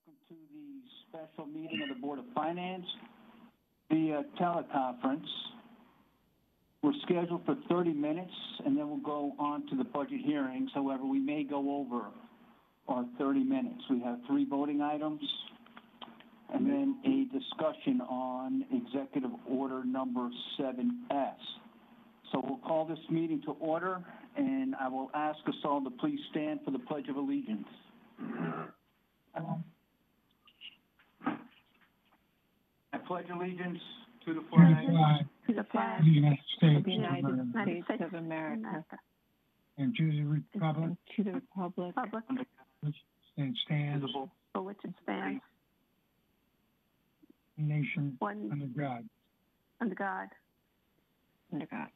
Welcome to the special meeting of the Board of Finance via teleconference. We're scheduled for 30 minutes, and then we'll go on to the budget hearings. However, we may go over our 30 minutes. We have 3 voting items, and then a discussion on Executive Order number 7S. So we'll call this meeting to order, and I will ask us all to please stand for the Pledge of Allegiance. I pledge allegiance to the flag of the United States of the United States of America, and to the republic which stands for which it stands, nation one under God. under God. Under God.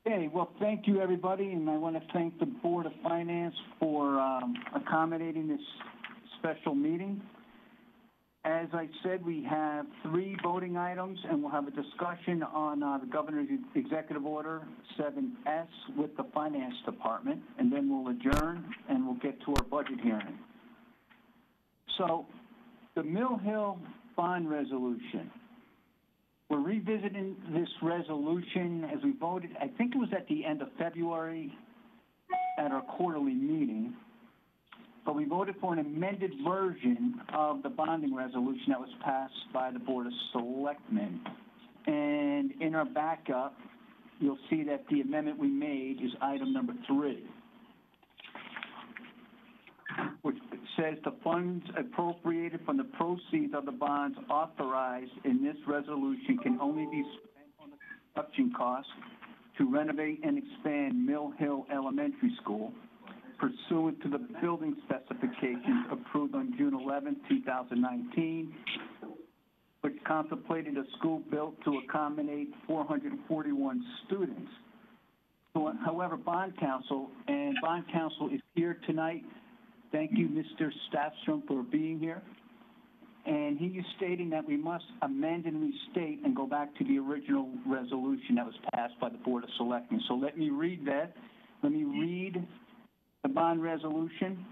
Okay, well, thank you, everybody, and I want to thank the Board of Finance for accommodating this special meeting. As I said, we have 3 voting items, and we'll have a discussion on the Governor's Executive Order 7S with the Finance Department, and then we'll adjourn and we'll get to our budget hearing. So, the Mill Hill Bond Resolution. We're revisiting this resolution as we voted, I think it was at the end of February at our quarterly meeting, but we voted for an amended version of the bonding resolution that was passed by the Board of Selectmen. And in our backup, you'll see that the amendment we made is item number 3, which says the funds appropriated from the proceeds of the bonds authorized in this resolution can only be spent on the construction costs to renovate and expand Mill Hill Elementary School pursuant to the building specifications approved on June 11, 2019, which contemplated a school built to accommodate 441 students. So, however, Bond Counsel is here tonight. Thank you, Mr. Staffstrom, for being here. And he is stating that we must amend and restate and go back to the original resolution that was passed by the Board of Selectmen. So let me read that. Let me read the bond resolution.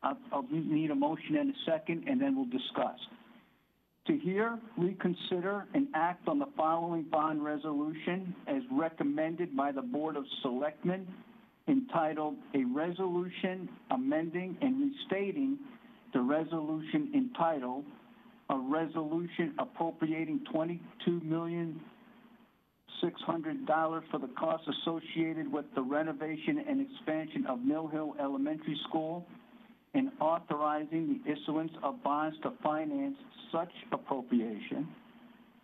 I'll need a motion and a second, and then we'll discuss. To hear, reconsider, and act on the following bond resolution as recommended by the Board of Selectmen, entitled A Resolution Amending and Restating the Resolution entitled A Resolution Appropriating $22,600,000 for the costs associated with the renovation and expansion of Mill Hill Elementary School and authorizing the issuance of bonds to finance such appropriation,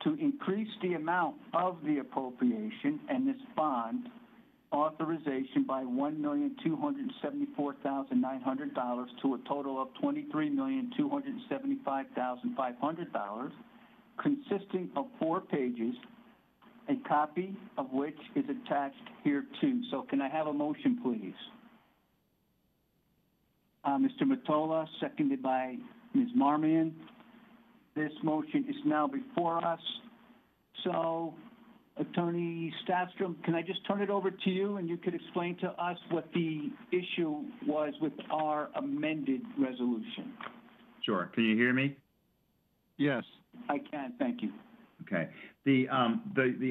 to increase the amount of the appropriation and this bond authorization by $1,274,900 to a total of $23,275,500, consisting of 4 pages, a copy of which is attached hereto. So can I have a motion, please? Mr. Mottola, seconded by Ms. Marmion. This motion is now before us. So, Attorney Staffstrom, can I just turn it over to you and you could explain to us what the issue was with our amended resolution? Sure. Can you hear me? Yes. I can, thank you. Okay. The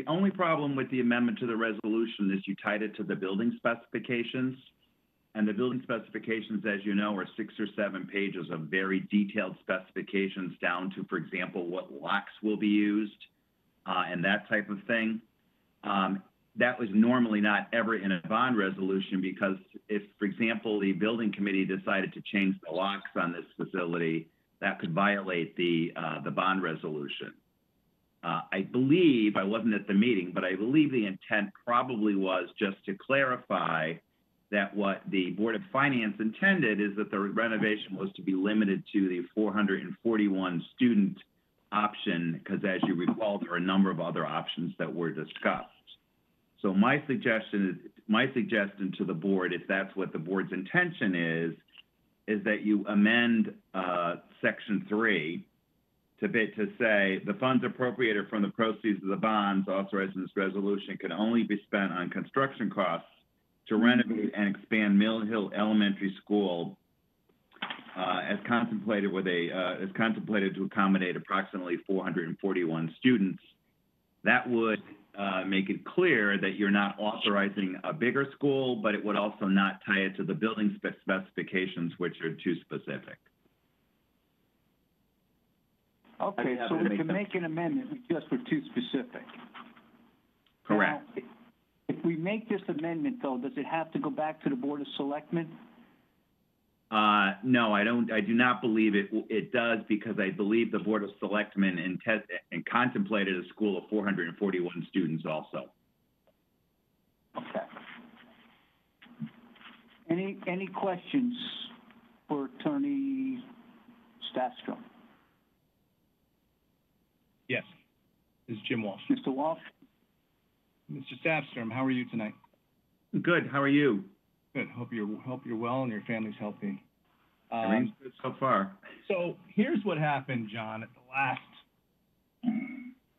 only problem with the amendment to the resolution is you tied it to the building specifications. And the building specifications, as you know, are 6 or 7 pages of very detailed specifications down to, for example, what locks will be used. And that type of thing. That was normally not ever in a bond resolution because if, for example, the building committee decided to change the locks on this facility, that could violate the bond resolution. I believe, I wasn't at the meeting, but I believe the intent probably was just to clarify that what the Board of Finance intended is that the renovation was to be limited to the 441 student option, because as you recall, there are a number of other options that were discussed. So my suggestion to the board, if that's what the board's intention is that you amend Section 3 to say the funds appropriated from the proceeds of the bonds authorized in this resolution can only be spent on construction costs to renovate and expand Mill Hill Elementary School as contemplated to accommodate approximately 441 students. That would make it clear that you're not authorizing a bigger school, but it would also not tie it to the building specifications, which are too specific. Okay, so we can make an amendment just for too specific. Correct. Now, if we make this amendment, though, does it have to go back to the Board of Selectmen? No, I don't. I do not believe it does, because I believe the Board of Selectmen contemplated a school of 441 students also. Okay. Any questions for Attorney Stastrom? Yes, this is Jim Walsh. Mr. Walsh? Mr. Stafstrom, how are you tonight? Good. How are you? Good. Hope you're well and your family's healthy. Everything's good so far. So here's what happened, John, at the last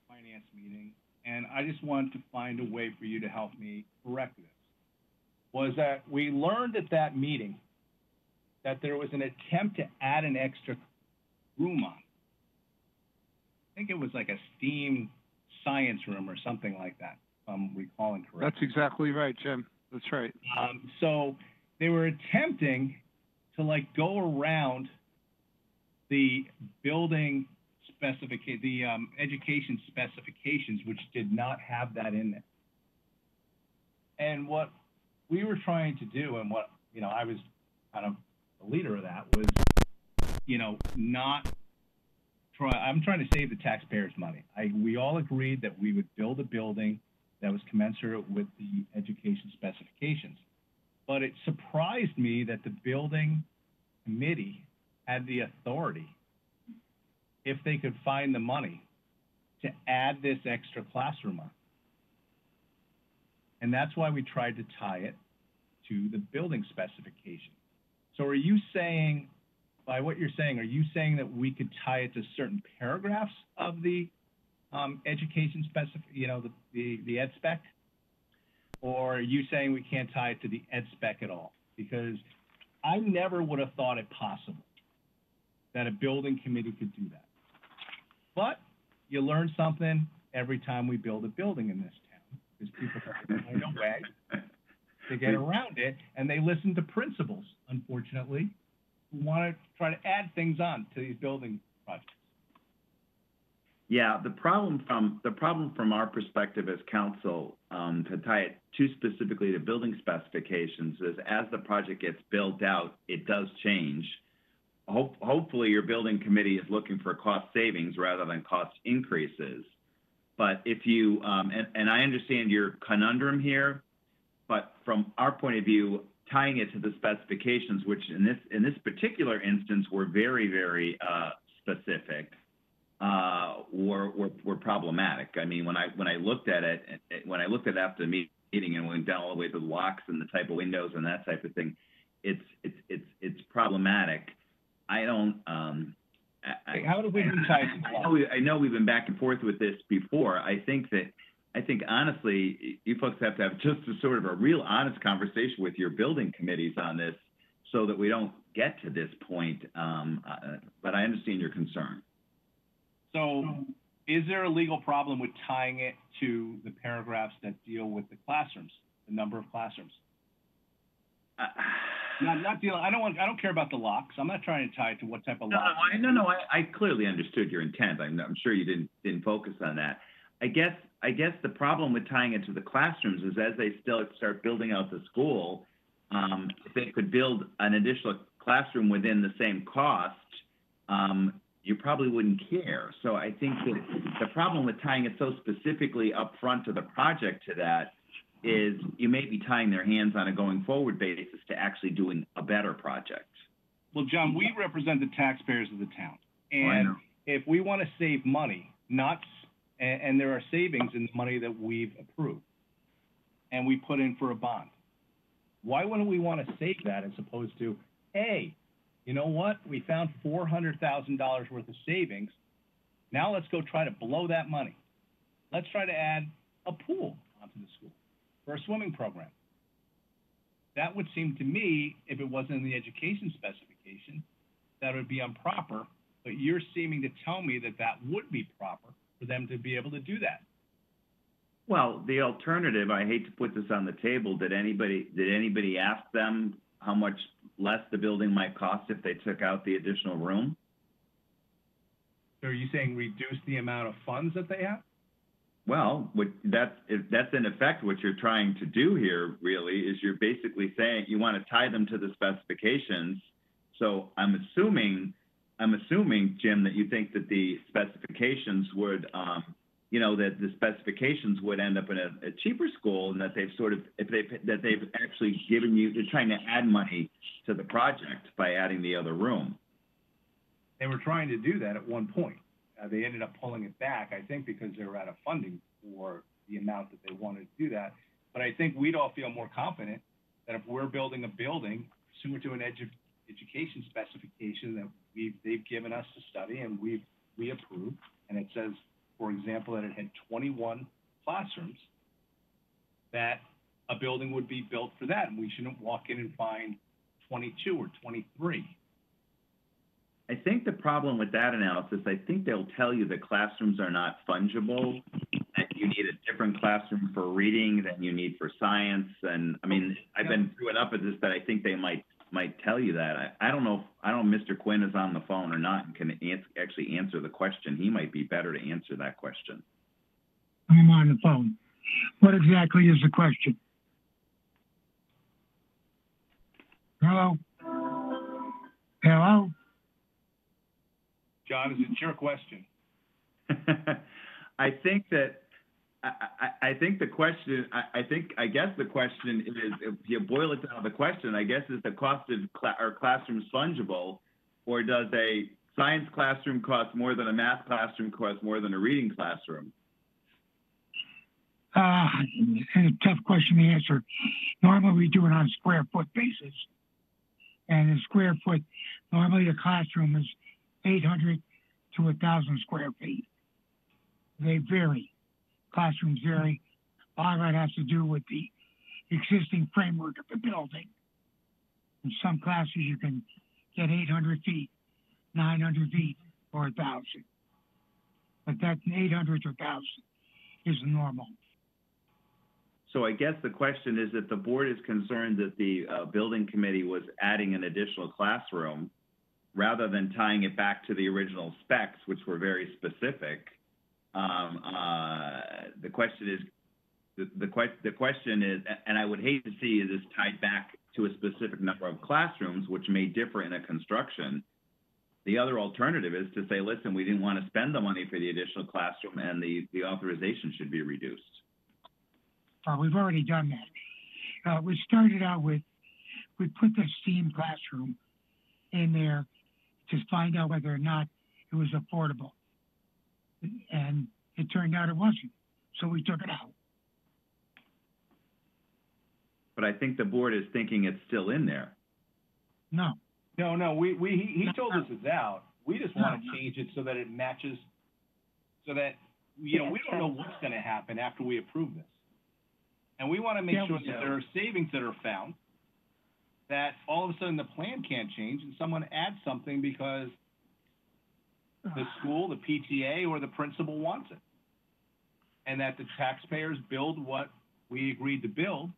finance meeting, and I just wanted to find a way for you to help me correct this. Was that we learned at that meeting that there was an attempt to add an extra room on. I think it was like a STEAM science room or something like that, if I'm recalling correctly. That's exactly right, Jim. That's right. So they were attempting to like go around the building education specifications, which did not have that in there. And what we were trying to do, and what, I was kind of the leader of that, was, I'm trying to save the taxpayers' money. We all agreed that we would build a building that was commensurate with the education specifications. But it surprised me that the building committee had the authority, if they could find the money, to add this extra classroom on. And that's why we tried to tie it to the building specification. So are you saying, by what you're saying, are you saying that we could tie it to certain paragraphs of the education the ed spec? Or are you saying we can't tie it to the ed spec at all? Because I never would have thought it possible that a building committee could do that. But you learn something every time we build a building in this town, because people have to find a way to get around it, and they listen to principals, unfortunately, who want to try to add things on to these building projects. Yeah, the problem from our perspective as council, to tie it too specifically to building specifications, is as the project gets built out, it does change. Hopefully your building committee is looking for cost savings rather than cost increases. But if you, and I understand your conundrum here, but from our point of view, tying it to the specifications, which in this particular instance were very, very specific, were problematic. I mean, when I looked at it, after the meeting and went down all the way to the locks and the type of windows and that type of thing, it's problematic. I don't. How do we tie it to the law? I know we've been back and forth with this before. I think honestly, you folks have to have just a sort of a real honest conversation with your building committees on this, so that we don't get to this point. But I understand your concern. So, is there a legal problem with tying it to the paragraphs that deal with the classrooms, the number of classrooms? Not dealing. I don't care about the locks. I'm not trying to tie it to what type of locks. No. I clearly understood your intent. I'm sure you didn't focus on that. I guess the problem with tying it to the classrooms is, as they still start building out the school, if they could build an additional classroom within the same cost, you probably wouldn't care. So I think that the problem with tying it so specifically up front to the project to that is you may be tying their hands on a going forward basis to actually doing a better project. Well, John, we represent the taxpayers of the town. And if we want to save money, and there are savings in the money that we've approved and we put in for a bond, why wouldn't we want to save that as opposed to, hey, you know what? We found $400,000 worth of savings. Now let's go try to blow that money. Let's try to add a pool onto the school for a swimming program. That would seem to me, if it wasn't in the education specification, that would be improper, but you're seeming to tell me that that would be proper for them to be able to do that. Well, the alternative, I hate to put this on the table, did anybody ask them how much less the building might cost if they took out the additional room? So are you saying reduce the amount of funds that they have? Well, that's in effect what you're trying to do here, really, is you're basically saying you want to tie them to the specifications. So I'm assuming, Jim, that you think that the specifications would, that the specifications would end up in a cheaper school, and that they've actually given you, they're trying to add money to the project by adding the other room. They were trying to do that at one point. They ended up pulling it back, I think, because they were out of funding for the amount that they wanted to do that. But I think we'd all feel more confident that if we're building a building pursuant to an education specification that they've given us to study and we approved, and it says, for example, that it had 21 classrooms, that a building would be built for that, and we shouldn't walk in and find 22 or 23. I think the problem with that analysis, I think they'll tell you that classrooms are not fungible, that you need a different classroom for reading than you need for science. And I mean, I've been through enough of this that I think they might tell you that. I don't know if Mr. Quinn is on the phone or not and can actually answer the question. He might be better to answer that question. I'm on the phone. What exactly is the question? Hello? Hello? John, is it your question? I guess the question is, if you boil it down to the question, I guess is the cost of are classrooms fungible, or does a science classroom cost more than a math classroom cost more than a reading classroom? It's a tough question to answer. Normally we do it on a square foot basis. And in square foot, normally a classroom is 800 to 1,000 square feet. They vary. Classrooms vary. A lot of that has to do with the existing framework of the building. In some classes, you can get 800 feet, 900 feet, or 1,000. But that 800 to 1,000 is normal. So I guess the question is that the board is concerned that the building committee was adding an additional classroom rather than tying it back to the original specs, which were very specific. The question is, and I would hate to see this tied back to a specific number of classrooms, which may differ in a construction. The other alternative is to say, listen, we didn't want to spend the money for the additional classroom, and the authorization should be reduced. We've already done that. We started out with, we put the STEAM classroom in there to find out whether or not it was affordable. And it turned out it wasn't. So we took it out. But I think the board is thinking it's still in there. No. No, he told us it's out. We just want to change it so that it matches, so that, we don't know what's going to happen after we approve this. And we want to make sure that there are savings that are found, that all of a sudden the plan can't change and someone adds something because the school, the PTA, or the principal wants it. And that the taxpayers build what we agreed to build.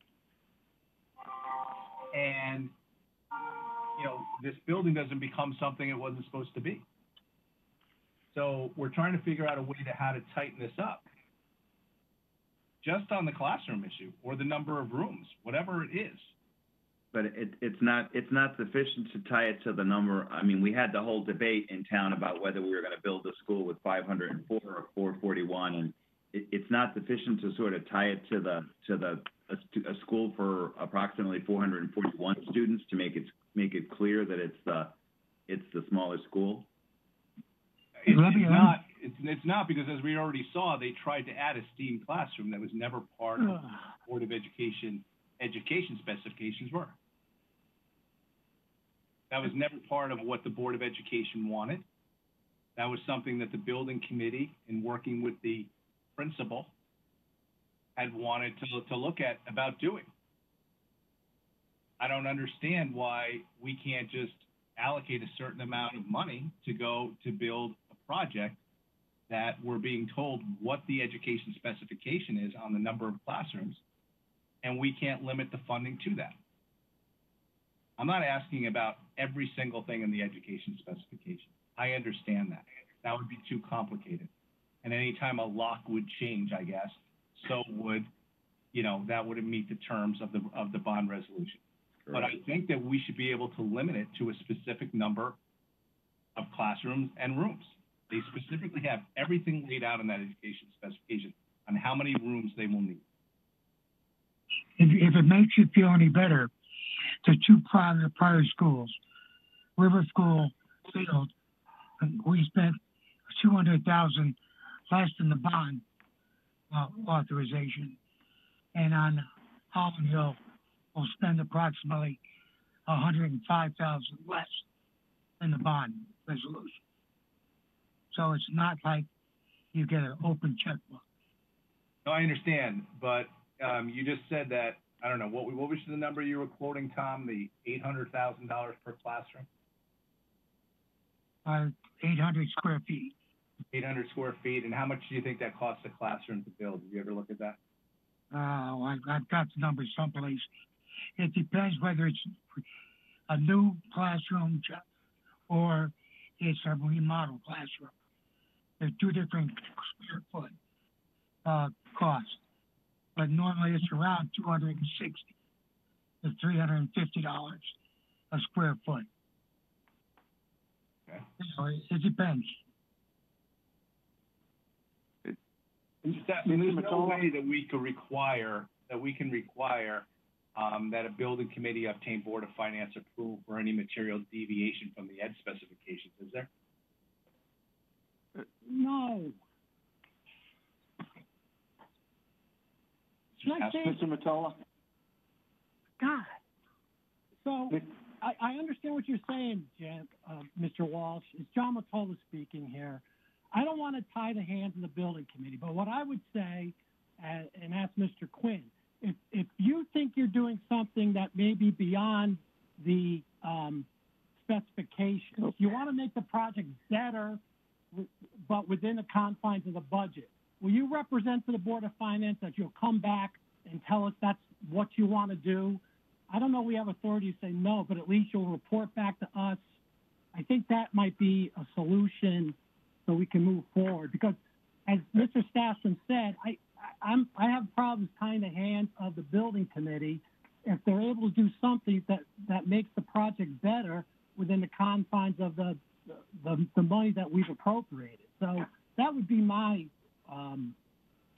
And, this building doesn't become something it wasn't supposed to be. So we're trying to figure out a way to how to tighten this up. Just on the classroom issue or the number of rooms, whatever it is. But it's not sufficient to tie it to the number. I mean, we had the whole debate in town about whether we were going to build a school with 504 or 441, and it's not sufficient to sort of tie it to a school for approximately 441 students to make it clear that it's the smaller school. It's not, because as we already saw, they tried to add a STEAM classroom that was never part of the Board of Education specifications were. That was never part of what the Board of Education wanted. That was something that the building committee, in working with the principal, had wanted to look at about doing. I don't understand why we can't just allocate a certain amount of money to go to build a project that we're being told what the education specification is on the number of classrooms, and we can't limit the funding to that. I'm not asking about every single thing in the education specification. I understand that. That would be too complicated. And anytime a lock would change, I guess, so would, that wouldn't meet the terms of the bond resolution. Correct. But I think that we should be able to limit it to a specific number of classrooms and rooms. They specifically have everything laid out in that education specification on how many rooms they will need. If it makes you feel any better, the two prior schools, River School, Field, we spent $200,000 less than the bond authorization, and on Holland Hill, we'll spend approximately $105,000 less than the bond resolution. So it's not like you get an open checkbook. No, I understand, but you just said that, I don't know, what was the number you were quoting, Tom, the $800,000 per classroom? 800 square feet. 800 square feet, and how much do you think that costs a classroom to build? Have you ever looked at that? I've got the numbers someplace. It depends whether it's a new classroom or it's a remodel classroom. There's two different square foot costs, but normally it's around $260 to $350 a square foot. Okay. So it depends. There's no way that we can require that a building committee obtain Board of Finance approval for any material deviation from the ed specifications, is there? No. Mr. Mottola? God. So I understand what you're saying, Mr. Walsh. It's John Mottola speaking here. I don't want to tie the hands of the building committee, but what I would say, and ask Mr. Quinn, if you think you're doing something that may be beyond the specifications, you want to make the project better, but within the confines of the budget, will you represent to the Board of Finance that you'll come back and tell us that's what you want to do? I don't know we have authority to say no, but at least you'll report back to us. I think that might be a solution so we can move forward. Because as Mr. Stassen said, I have problems tying the hands of the building committee if they're able to do something that makes the project better within the confines of the money that we've appropriated. So that would be my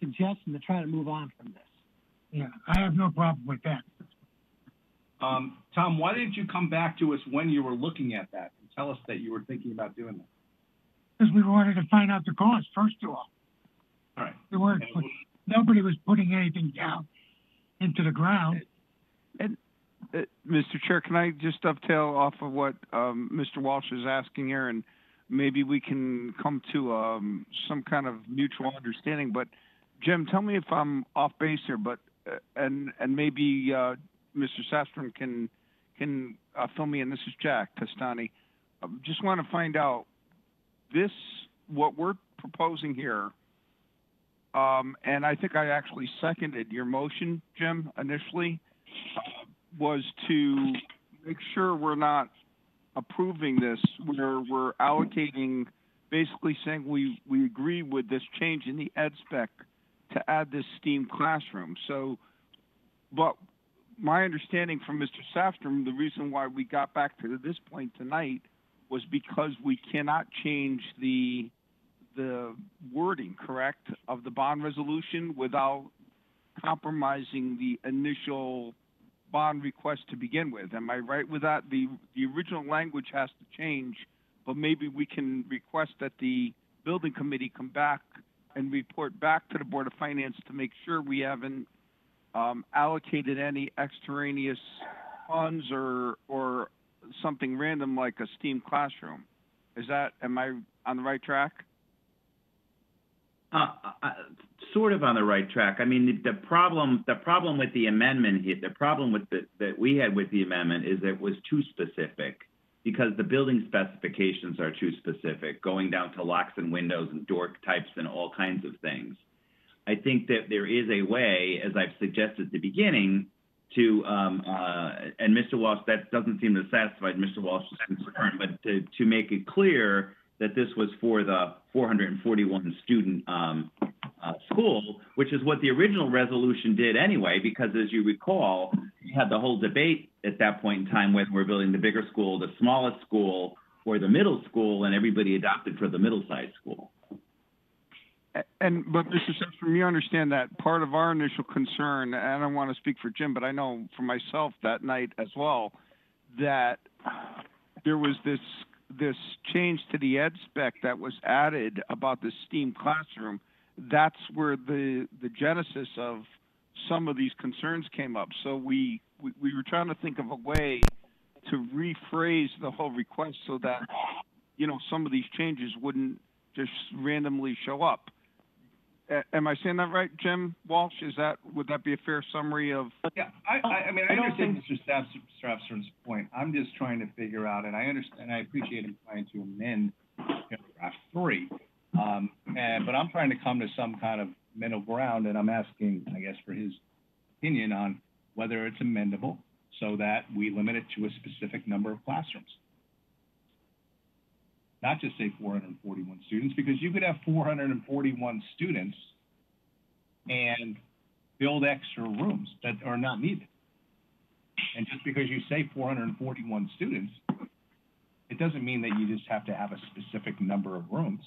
suggestion to try to move on from this. Yeah, I have no problem with that. Tom, why didn't you come back to us when you were looking at that and tell us that you were thinking about doing that? Because we wanted to find out the cost, first of all. All right. Nobody was putting anything down into the ground. And Mr. Chair, can I just dovetail off of what Mr. Walsh is asking here, and maybe we can come to some kind of mutual understanding. But Jim, tell me if I'm off base here, but and maybe Mr. Sastrom can fill me in. This is Jack Testani. Just want to find out what we're proposing here. And I think I actually seconded your motion, Jim, initially, was to make sure we're not approving this where we're allocating, basically saying we agree with this change in the ed spec to add this STEAM classroom. So, but my understanding from Mr. Safstrom, the reason why we got back to this point tonight was because we cannot change the wording, correct, of the bond resolution without compromising the initial bond request to begin with. Am I right with that? The original language has to change, but maybe we can request that the building committee come back and report back to the Board of Finance to make sure we haven't allocated any extraneous funds or something random like a STEAM classroom. Is that, on the right track? Sort of on the right track. I mean, the problem with the amendment here, the problem with that we had with the amendment is that it was too specific, because the building specifications are too specific, going down to locks and windows and door types and all kinds of things. I think that there is a way, as I've suggested at the beginning, to, and Mr. Walsh, that doesn't seem to satisfy Mr. Walsh's concern, but to make it clear that this was for the 441 student school, which is what the original resolution did anyway, because as you recall, we had the whole debate at that point in time whether we're building the bigger school, the smallest school, or the middle school, and everybody adopted for the middle-sized school. But Mr. Sexton, you understand that part of our initial concern, and I don't want to speak for Jim, but I know for myself that night as well, that there was this change to the ed spec that was added about the STEAM classroom. That's where the genesis of some of these concerns came up. So we were trying to think of a way to rephrase the whole request so that, you know, some of these changes wouldn't just randomly show up. Am I saying that right, Jim Walsh? Would that be a fair summary of? Yeah, I mean, I understand Mr. Strafson's point. I'm just trying to figure out, and I understand, I appreciate him trying to amend paragraph 3, but I'm trying to come to some kind of middle ground, and I'm asking, I guess, for his opinion on whether it's amendable so that we limit it to a specific number of classrooms. Not just say 441 students, because you could have 441 students and build extra rooms that are not needed. And just because you say 441 students, it doesn't mean that you just have to have a specific number of rooms.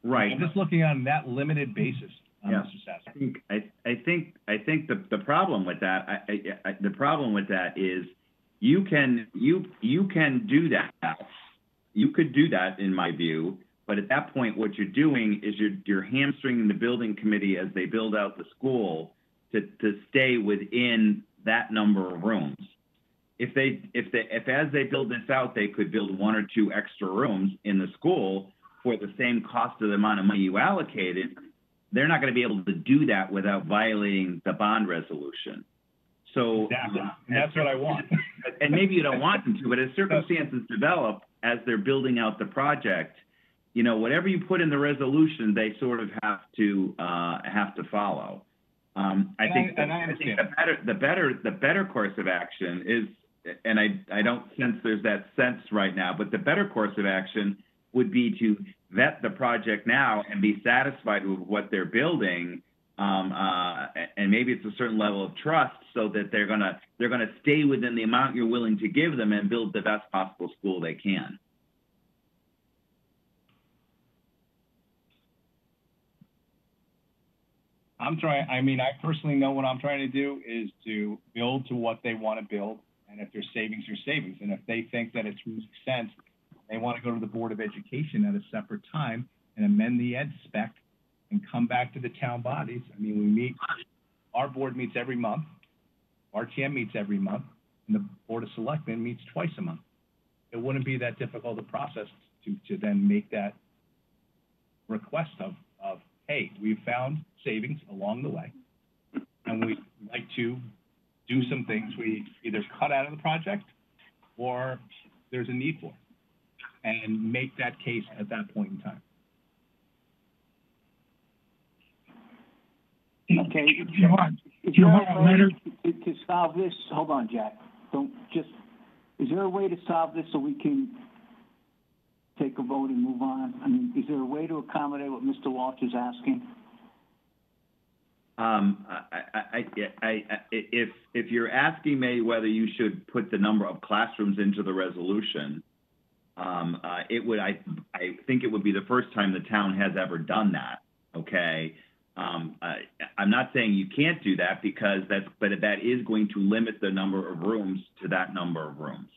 Right. I'm just looking on that limited basis, yeah. Mr. Sasser. I think the problem with that, the problem with that is you can do that. You could do that in my view, but at that point, what you're doing is you're hamstringing the building committee as they build out the school to stay within that number of rooms. If as they build this out, they could build 1 or 2 extra rooms in the school for the same cost of the amount of money you allocated, they're not going to be able to do that without violating the bond resolution. So exactly. And that's what I want. And maybe you don't want them to, but as circumstances develop, as they're building out the project, you know, whatever you put in the resolution, they sort of have to follow. I think the better course of action is, and I don't sense there's that sense right now, but the better course of action would be to vet the project now and be satisfied with what they're building. And maybe it's a certain level of trust so that they're gonna stay within the amount you're willing to give them and build the best possible school they can. I personally know what I'm trying to do is to build to what they want to build. And if there's savings, there's savings. And if they think that it makes sense, they want to go to the Board of Education at a separate time and amend the ed spec and come back to the town bodies. I mean, we meet, our board meets every month, RTM meets every month, and the Board of Selectmen meets twice a month. It wouldn't be that difficult a process to then make that request of hey, we've found savings along the way, and we'd like to do some things we either cut out of the project or there's a need for, and make that case at that point in time. Okay. Do you want a letter? To solve this, hold on, Jack. Is there a way to solve this so we can take a vote and move on? I mean, is there a way to accommodate what Mr. Walsh is asking? If you're asking me whether you should put the number of classrooms into the resolution, I think it would be the first time the town has ever done that. Okay. I'm not saying you can't do that but that is going to limit the number of rooms to that number of rooms.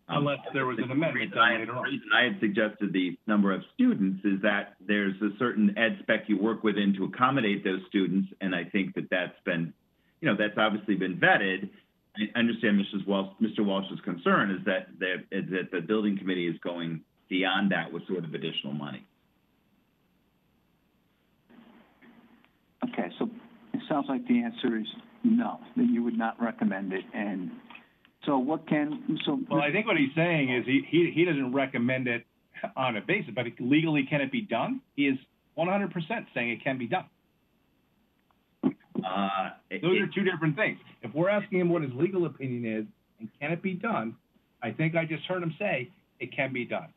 Unless there was an amendment. The reason I had suggested the number of students is that there's a certain ed spec you work within to accommodate those students, and I think that's been, that's obviously been vetted, I understand Mr. Walsh's concern is that the building committee is going beyond that with sort of additional money. Okay, so it sounds like the answer is no, that you would not recommend it. And so Well, I think what he's saying is he doesn't recommend it on a basis, but legally can it be done? He is 100% saying it can be done. Those are two different things. If we're asking him what his legal opinion is and can it be done, I think I just heard him say it can be done.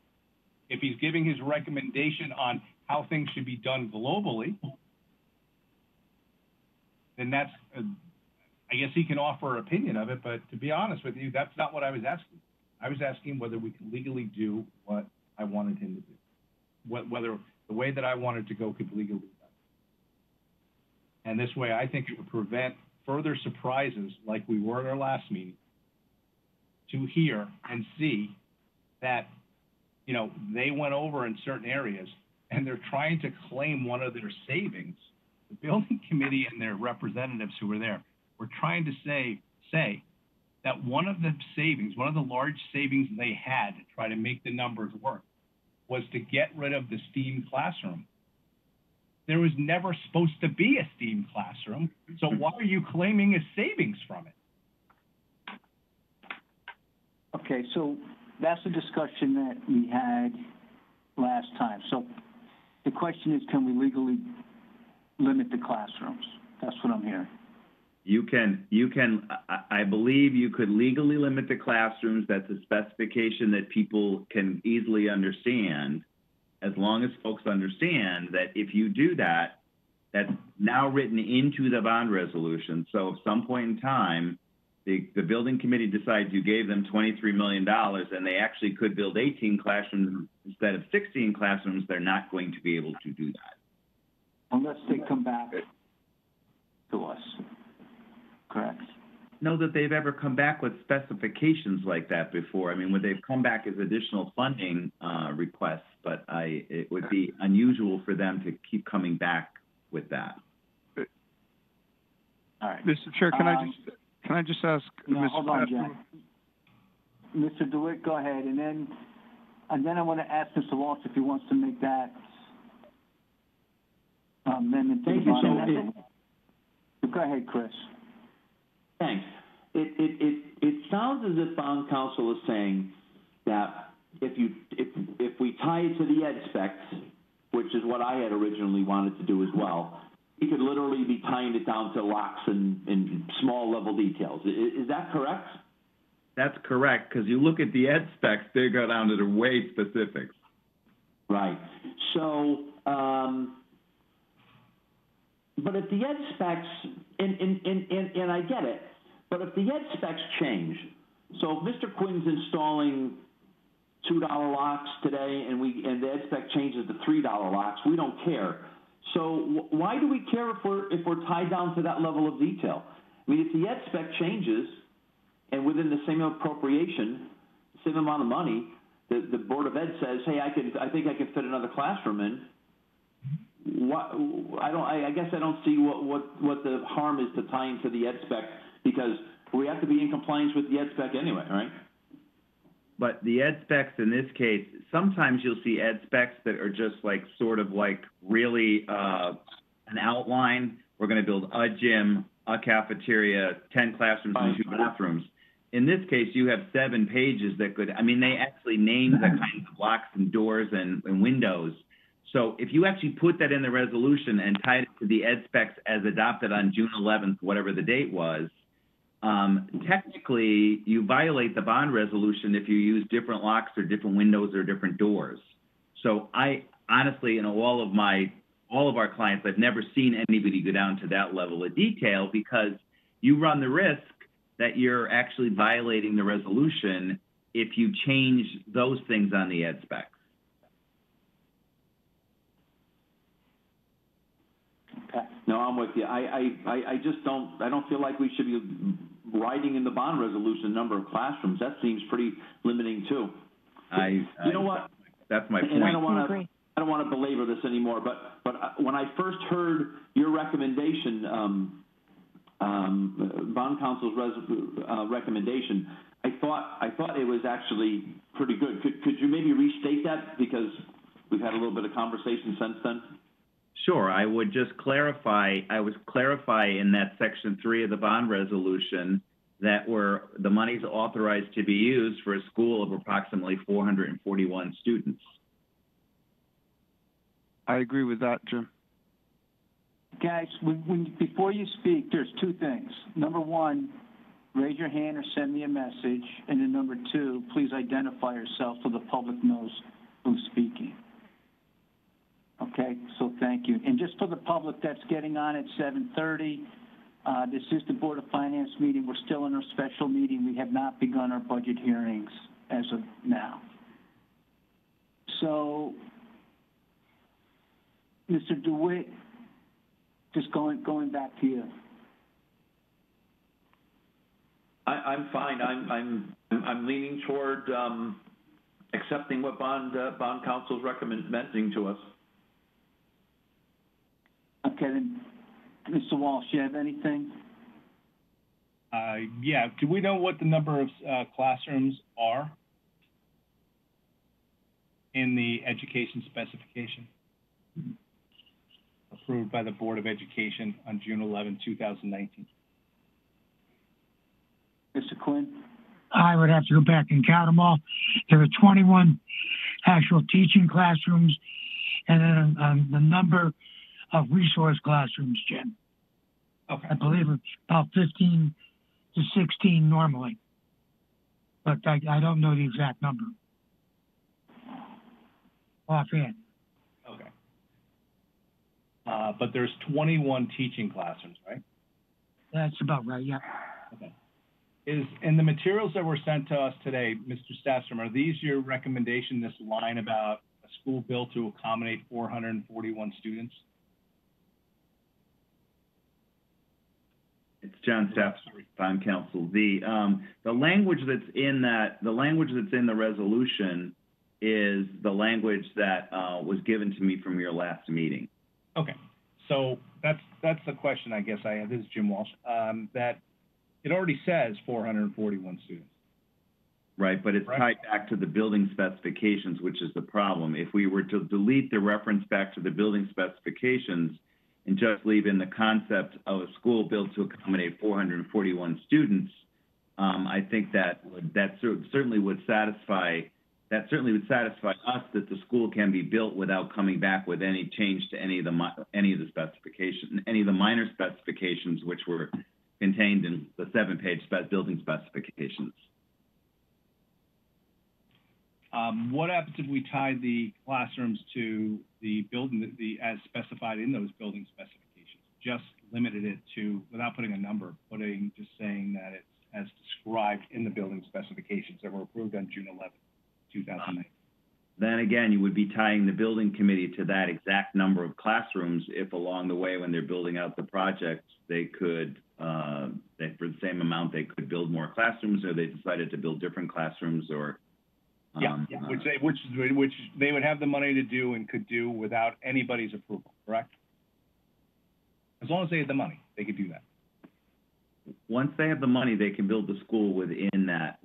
If he's giving his recommendation on how things should be done globally, then that's, I guess he can offer opinion of it, but to be honest with you, that's not what I was asking. I was asking whether we can legally do what I wanted him to do. Whether the way that I wanted to go could legally be done. And this way, I think it would prevent further surprises like we were at our last meeting to hear and see that, you know, they went over in certain areas and they're trying to claim one of their savings. The building committee and their representatives who were there were trying to say that one of the savings, one of the large savings they had to try to make the numbers work was to get rid of the STEAM classroom. There was never supposed to be a STEAM classroom, so why are you claiming a savings from it? okay, so that's a discussion that we had last time. So the question is, can we legally limit the classrooms? That's what I'm hearing. I believe you could legally limit the classrooms. That's a specification that people can easily understand, as long as folks understand that if you do that, that's now written into the bond resolution. So at some point in time, the building committee decides you gave them $23 million and they actually could build 18 classrooms instead of 16 classrooms, they're not going to be able to do that. Unless they come back to us, correct? Know that they've ever come back with specifications like that before. I mean, would they've come back as additional funding requests, but it would be unusual for them to keep coming back with that. All right. Mr. Chair, can I just ask? No, hold on, Jack. Mr. DeWitt, go ahead, and then I want to ask Mr. Walsh if he wants to make that amendment. Thank you. So go ahead, Chris. Thanks. It sounds as if bond counsel is saying that if we tie it to the ed specs, which is what I had originally wanted to do as well, he could literally be tying it down to locks and small level details. Is that correct? That's correct, because you look at the ed specs, they go down to the way specifics. Right. So, but if the ed specs, and I get it, but if the ed specs change, so if Mr. Quinn's installing $2 locks today and the ed spec changes to $3 locks, we don't care. So why do we care if we're tied down to that level of detail? I mean, if the ed spec changes and within the same appropriation, same amount of money, the Board of Ed says, hey, I think I can fit another classroom in. I guess I don't see what the harm is to tie into the ed spec, because we have to be in compliance with the ed spec anyway, right? But the ed specs in this case, sometimes you'll see ed specs that are just like sort of like really an outline. We're going to build a gym, a cafeteria, 10 classrooms and 2 bathrooms. In this case, you have 7 pages that could, I mean, they actually name the kinds of locks and doors and windows. So if you actually put that in the resolution and tied it to the ed specs as adopted on June 11th, whatever the date was, technically you violate the bond resolution if you use different locks or different windows or different doors. So I honestly, in all of our clients, I've never seen anybody go down to that level of detail, because you run the risk that you're actually violating the resolution if you change those things on the ed specs. No, I'm with you. I just don't feel like we should be writing in the bond resolution number of classrooms. That seems pretty limiting too. You know what? That's my point. And I don't want to belabor this anymore, but when I first heard your recommendation, bond council's recommendation, I thought it was actually pretty good. Could you maybe restate that, because we've had a little bit of conversation since then? Sure, I would just clarify, in that section 3 of the bond resolution that the money's authorized to be used for a school of approximately 441 students. I agree with that, Jim. Guys, before you speak, there's two things. Number one, raise your hand or send me a message. And then number two, please identify yourself so the public knows who's speaking. Okay, so thank you. And just for the public that's getting on at 7:30, this is the Board of Finance meeting. We're still in our special meeting. We have not begun our budget hearings as of now. So, Mr. DeWitt, just going back to you. I'm fine. I'm leaning toward accepting what bond council's recommending to us. Okay, then, Mr. Walsh, you have anything? Yeah. Do we know what the number of classrooms are in the education specification approved by the Board of Education on June 11, 2019? Mr. Quinn? I would have to go back and count them all. There are 21 actual teaching classrooms, and then the number of resource classrooms, Jim. Okay. I believe it's about 15 to 16 normally, but I don't know the exact number offhand. Okay. But there's 21 teaching classrooms, right? That's about right, yeah. Okay. In the materials that were sent to us today, Mr. Staffstrom, are these your recommendation, this line about a school built to accommodate 441 students? It's John Staff, bond counsel. The language that's in the resolution is the language that was given to me from your last meeting. Okay, so that's the question I guess I have. This is Jim Walsh. That it already says 441 students. Right, but it's tied back to the building specifications, which is the problem. If we were to delete the reference back to the building specifications and just leave in the concept of a school built to accommodate 441 students, I think that certainly would satisfy us that the school can be built without coming back with any change to any of the specifications, any of the minor specifications which were contained in the 7-page building specifications. What happens if we tied the classrooms to the building, as specified in those building specifications? Just limited it to, without putting a number, just saying that it's as described in the building specifications that were approved on June 11, 2009. Then again, you would be tying the building committee to that exact number of classrooms if along the way when they're building out the project, they could, for the same amount, they could build more classrooms, or they decided to build different classrooms, or which they would have the money to do and could do without anybody's approval, correct? As long as they had the money, they could do that. Once they have the money, they can build the school within that.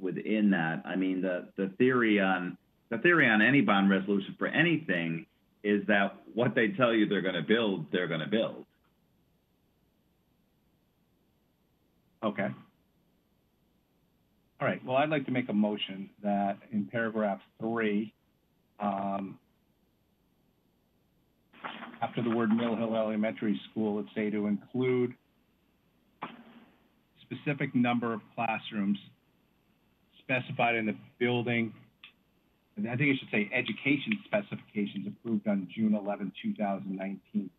I mean, the theory on any bond resolution for anything is that what they tell you they're going to build, they're going to build. Okay. All right, well, I'd like to make a motion that in paragraph 3, after the word Mill Hill Elementary School, let's say to include specific number of classrooms specified in the building, and I think it should say education specifications approved on June 11, 2019,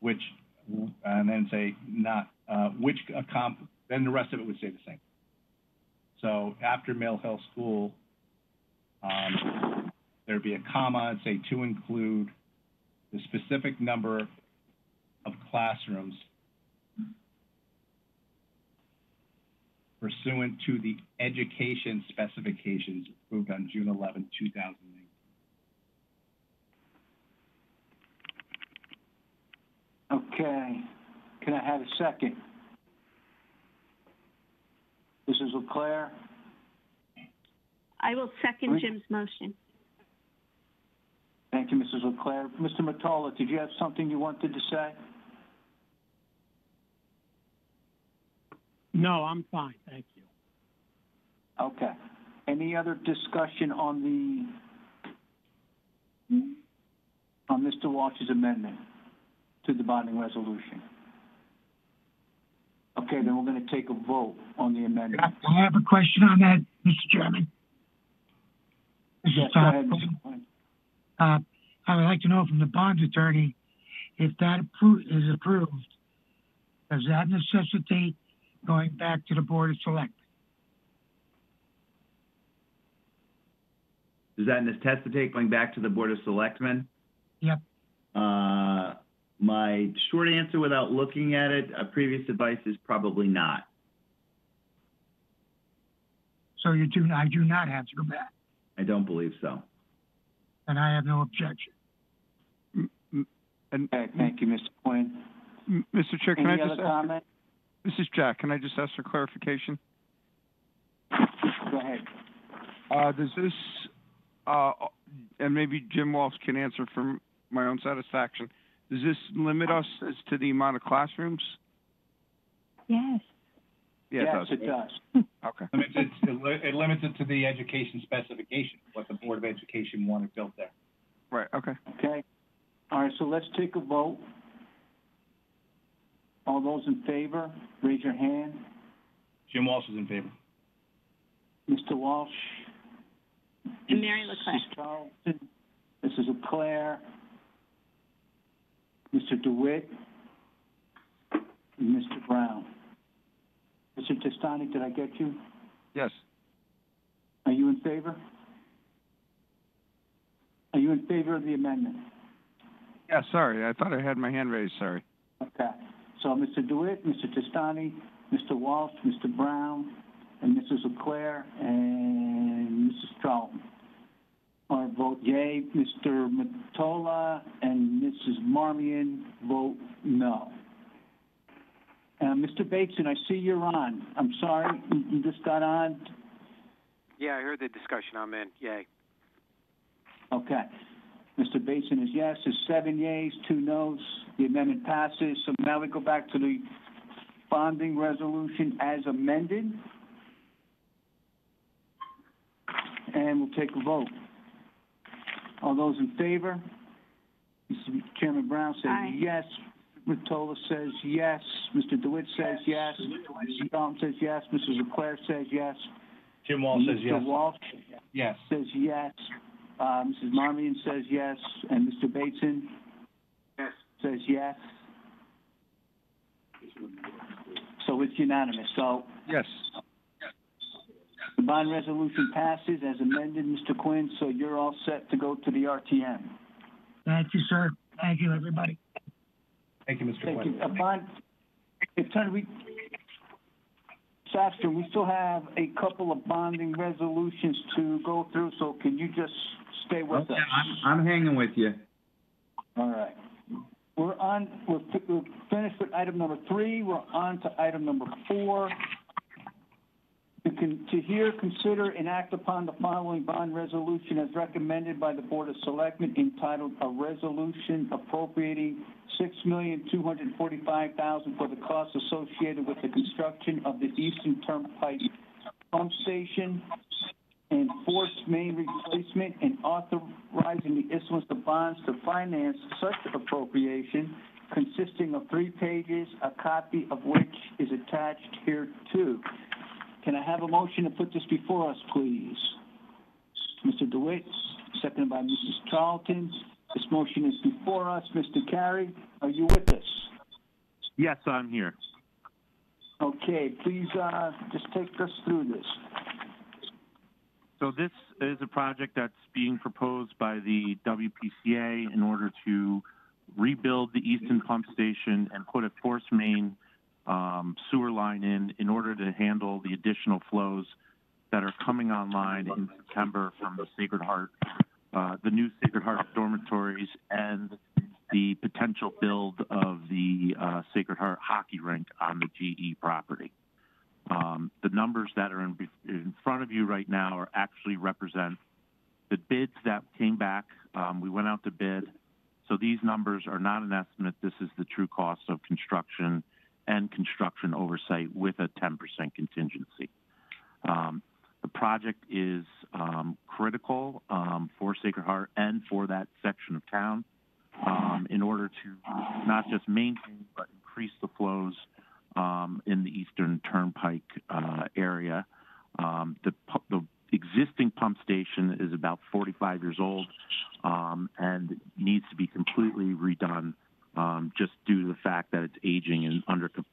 which, and then say not, then the rest of it would stay the same. So after Mill Hill School, there'd be a comma and say to include the specific number of classrooms pursuant to the education specifications approved on June 11, 2019. Okay. Can I have a second? Mrs. Leclerc? I will second Jim's motion. Thank you, Mrs. Leclerc. Mr. Mottola, did you have something you wanted to say? No, I'm fine, thank you. Okay. Any other discussion on Mr. Walsh's amendment to the bonding resolution? Okay, then we're going to take a vote on the amendment. I have a question on that, Mr. Chairman. This Yes, is go Tom. ahead, Mr. Quinn. I would like to know from the bond attorney if that is approved, does that necessitate going back to the Board of Selectmen? Does that necessitate going back to the Board of Selectmen? Yep. My short answer without looking at it, previous advice is probably not. So I do not have to go back, I don't believe so. and I have no objection. And Okay, thank you, Mr. Quinn. Mr. Chair, can Any I other just comment? this is Jack. Can I just ask for clarification? Go ahead. Does this, and maybe Jim Walsh can answer for my own satisfaction, does this limit us as to the amount of classrooms? Yes. Yeah, Yes, it it does. does. Okay. It limits it to the education specification, what the Board of Education wanted built there. Right, okay. Okay. All right, so let's take a vote. All those in favor, raise your hand. Jim Walsh is in favor. Mr. Walsh? And Mary Leclerc. Mrs. Charlton? Mrs. Leclerc? Mr. DeWitt? And Mr. Brown? Mr. Testani, did I get you? Yes. Are you in favor? Are you in favor of the amendment? Yeah, sorry. I thought I had my hand raised, sorry. Okay. So Mr. DeWitt, Mr. Testani, Mr. Walsh, Mr. Brown, and Mrs. Leclerc, and Mrs. Charlton. Our vote yea. Mr. Mottola and Mrs. Marmion vote no. Mr. Bateson, I see you're on. I'm sorry, you just got on. Yeah, I heard the discussion. I'm in. Yay. Okay. Mr. Bateson is yes. There's 7 yeas, 2 noes. The amendment passes. So now we go back to the bonding resolution as amended. And we'll take a vote. All those in favor? Mr. Chairman Brown says Aye. yes. Mottola says yes. Mr. DeWitt says yes. Mr. Dalton says yes. Mrs. Leclerc says yes. Jim Walsh says yes. Mr. Walsh Yes. says yes. Mrs. Marmion says yes. And Mr. Bateson says yes. So it's unanimous. So Yes. the bond resolution passes as amended, Mr. Quinn, so you're all set to go to the RTM. Thank you, sir. Thank you, everybody. Thank you, Mr. Thank Quinn. you. Safstrom, we still have a couple of bonding resolutions to go through, so can you just stay with us? I'm hanging with you. All right. We're finished with item number 3. We're on to item number 4. To consider and act upon the following bond resolution as recommended by the Board of Selectmen entitled a resolution appropriating $6,245,000 for the costs associated with the construction of the Eastern Turnpike pump station and forced main replacement, and authorizing the issuance of bonds to finance such appropriation, consisting of 3 pages, a copy of which is attached hereto. Can I have a motion to put this before us, please? Mr. DeWitt, seconded by Mrs. Charlton. This motion is before us. Mr. Carey, are you with us? Yes, I'm here. Okay, please just take us through this. So this is a project that's being proposed by the WPCA in order to rebuild the Easton Pump Station and put a force main sewer line in order to handle the additional flows that are coming online in September from the Sacred Heart, the new Sacred Heart dormitories and the potential build of the Sacred Heart hockey rink on the GE property. The numbers that are in front of you right now are actually represent the bids that came back. We went out to bid. So these numbers are not an estimate. This is the true cost of construction and construction oversight with a 10% contingency. The project is critical for Sacred Heart and for that section of town in order to not just maintain but increase the flows in the Eastern Turnpike area. The existing pump station is about 45 years old and needs to be completely redone just due to the fact that it's aging and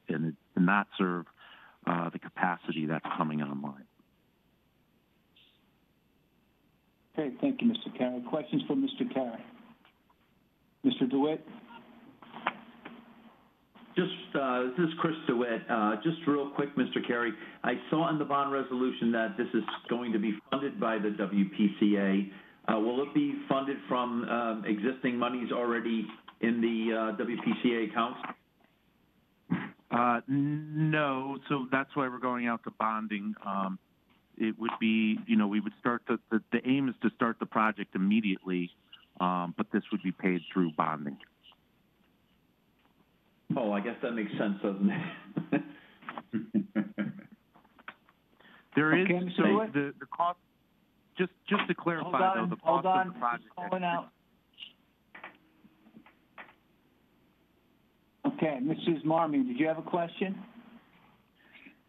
and it cannot serve the capacity that's coming online. Okay, thank you, Mr. Carey. Questions for Mr. Carey? Mr. DeWitt? This is Chris DeWitt. Just real quick, Mr. Carey, I saw in the bond resolution that this is going to be funded by the WPCA. Will it be funded from existing monies already in the WPCA accounts? No, so that's why we're going out to bonding. It would be, we would start the aim is to start the project immediately, but this would be paid through bonding. Oh, I guess that makes sense, doesn't it? There is, okay, so the cost, just to clarify though, the cost of the project. Calling out. Okay, Mrs. Marmy, did you have a question?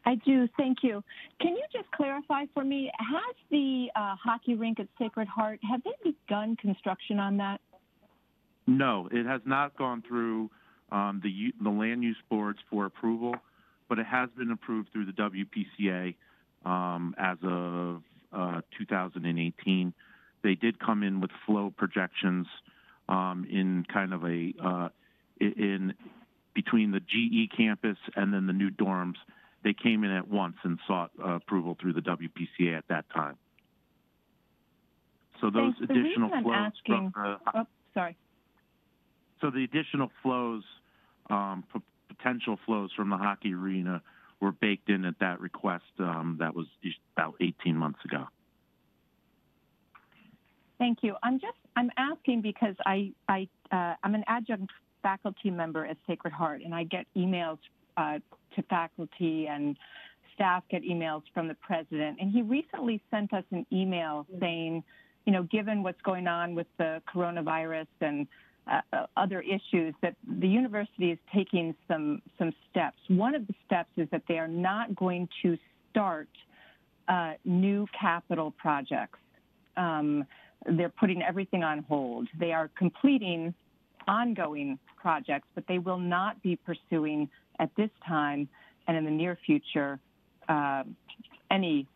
I do, thank you. Can you just clarify for me, has the hockey rink at Sacred Heart, have they begun construction on that? No, it has not gone through the land use boards for approval, but it has been approved through the WPCA as of 2018. They did come in with flow projections in kind of in between the GE campus and then the new dorms. They came in at once and sought approval through the WPCA at that time. So those additional flows from the, sorry. So the additional flows, potential flows from the hockey arena were baked in at that request that was about 18 months ago. Thank you. I'm asking because I'm an adjunct faculty member at Sacred Heart, and I get emails to faculty, and staff get emails from the president. And he recently sent us an email saying, given what's going on with the coronavirus and other issues, that the university is taking some steps. One of the steps is that they are not going to start new capital projects. They're putting everything on hold. They are completing ongoing projects, but they will not be pursuing at this time and in the near future any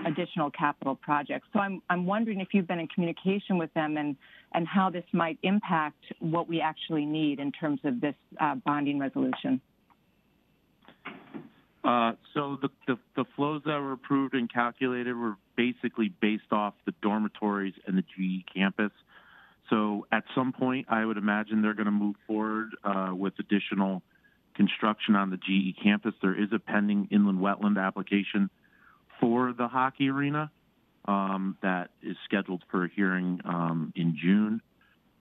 additional capital projects. So I'm wondering if you've been in communication with them and how this might impact what we actually need in terms of this bonding resolution. So the flows that were approved and calculated were basically based off the dormitories and the GE campus. So at some point, I would imagine they're going to move forward with additional construction on the GE campus. There is a pending inland wetland application for the hockey arena that is scheduled for a hearing in June.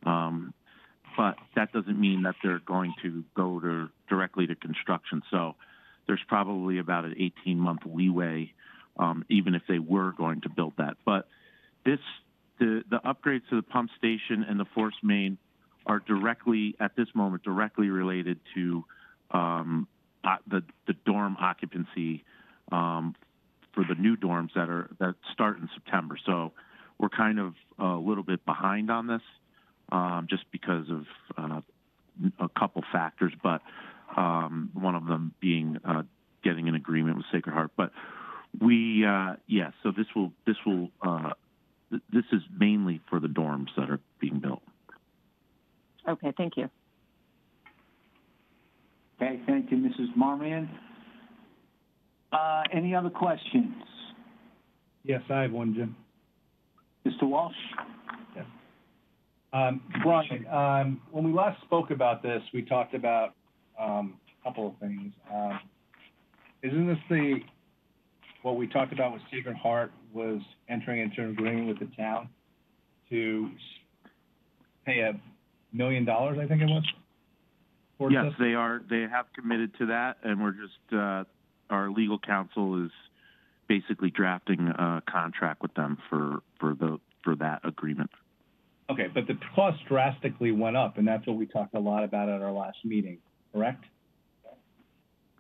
But that doesn't mean that they're going to go directly to construction. So there's probably about an 18-month leeway, even if they were going to build that. But the upgrades to the pump station and the force main are directly, at this moment, directly related to the dorm occupancy for the new dorms that start in September. So we're kind of a little bit behind on this, just because of a couple factors, but one of them being getting an agreement with Sacred Heart. But so this is mainly for the dorms that are being built. Okay, thank you. Okay, thank you, Mrs. Marmion. Any other questions? Yes, I have one, Jim. Mr. Walsh? Yes. Brian, when we last spoke about this, we talked about a couple of things. Isn't this what we talked about with Sacred Heart was entering into an agreement with the town to pay $1 million, I think it was? Yes, they have committed to that, and we're just, our legal counsel is basically drafting a contract with them for that agreement. Okay, but the cost drastically went up, and that's what we talked a lot about at our last meeting, correct?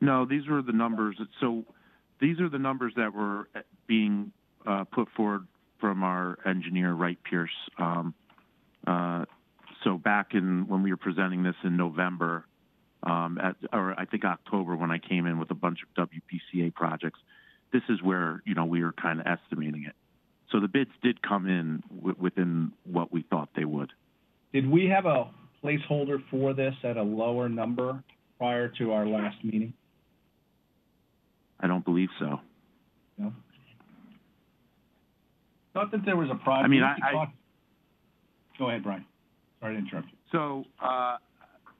No, these were the numbers. So these are the numbers that were being put forward from our engineer, Wright Pierce. So back when we were presenting this in November, or I think October, when I came in with a bunch of WPCA projects, this is where, we were kind of estimating it. So the bids did come in within what we thought they would. Did we have a placeholder for this at a lower number prior to our last meeting? I don't believe so. No. Thought that there was a project. I mean, Go ahead, Brian. Sorry to interrupt you. So,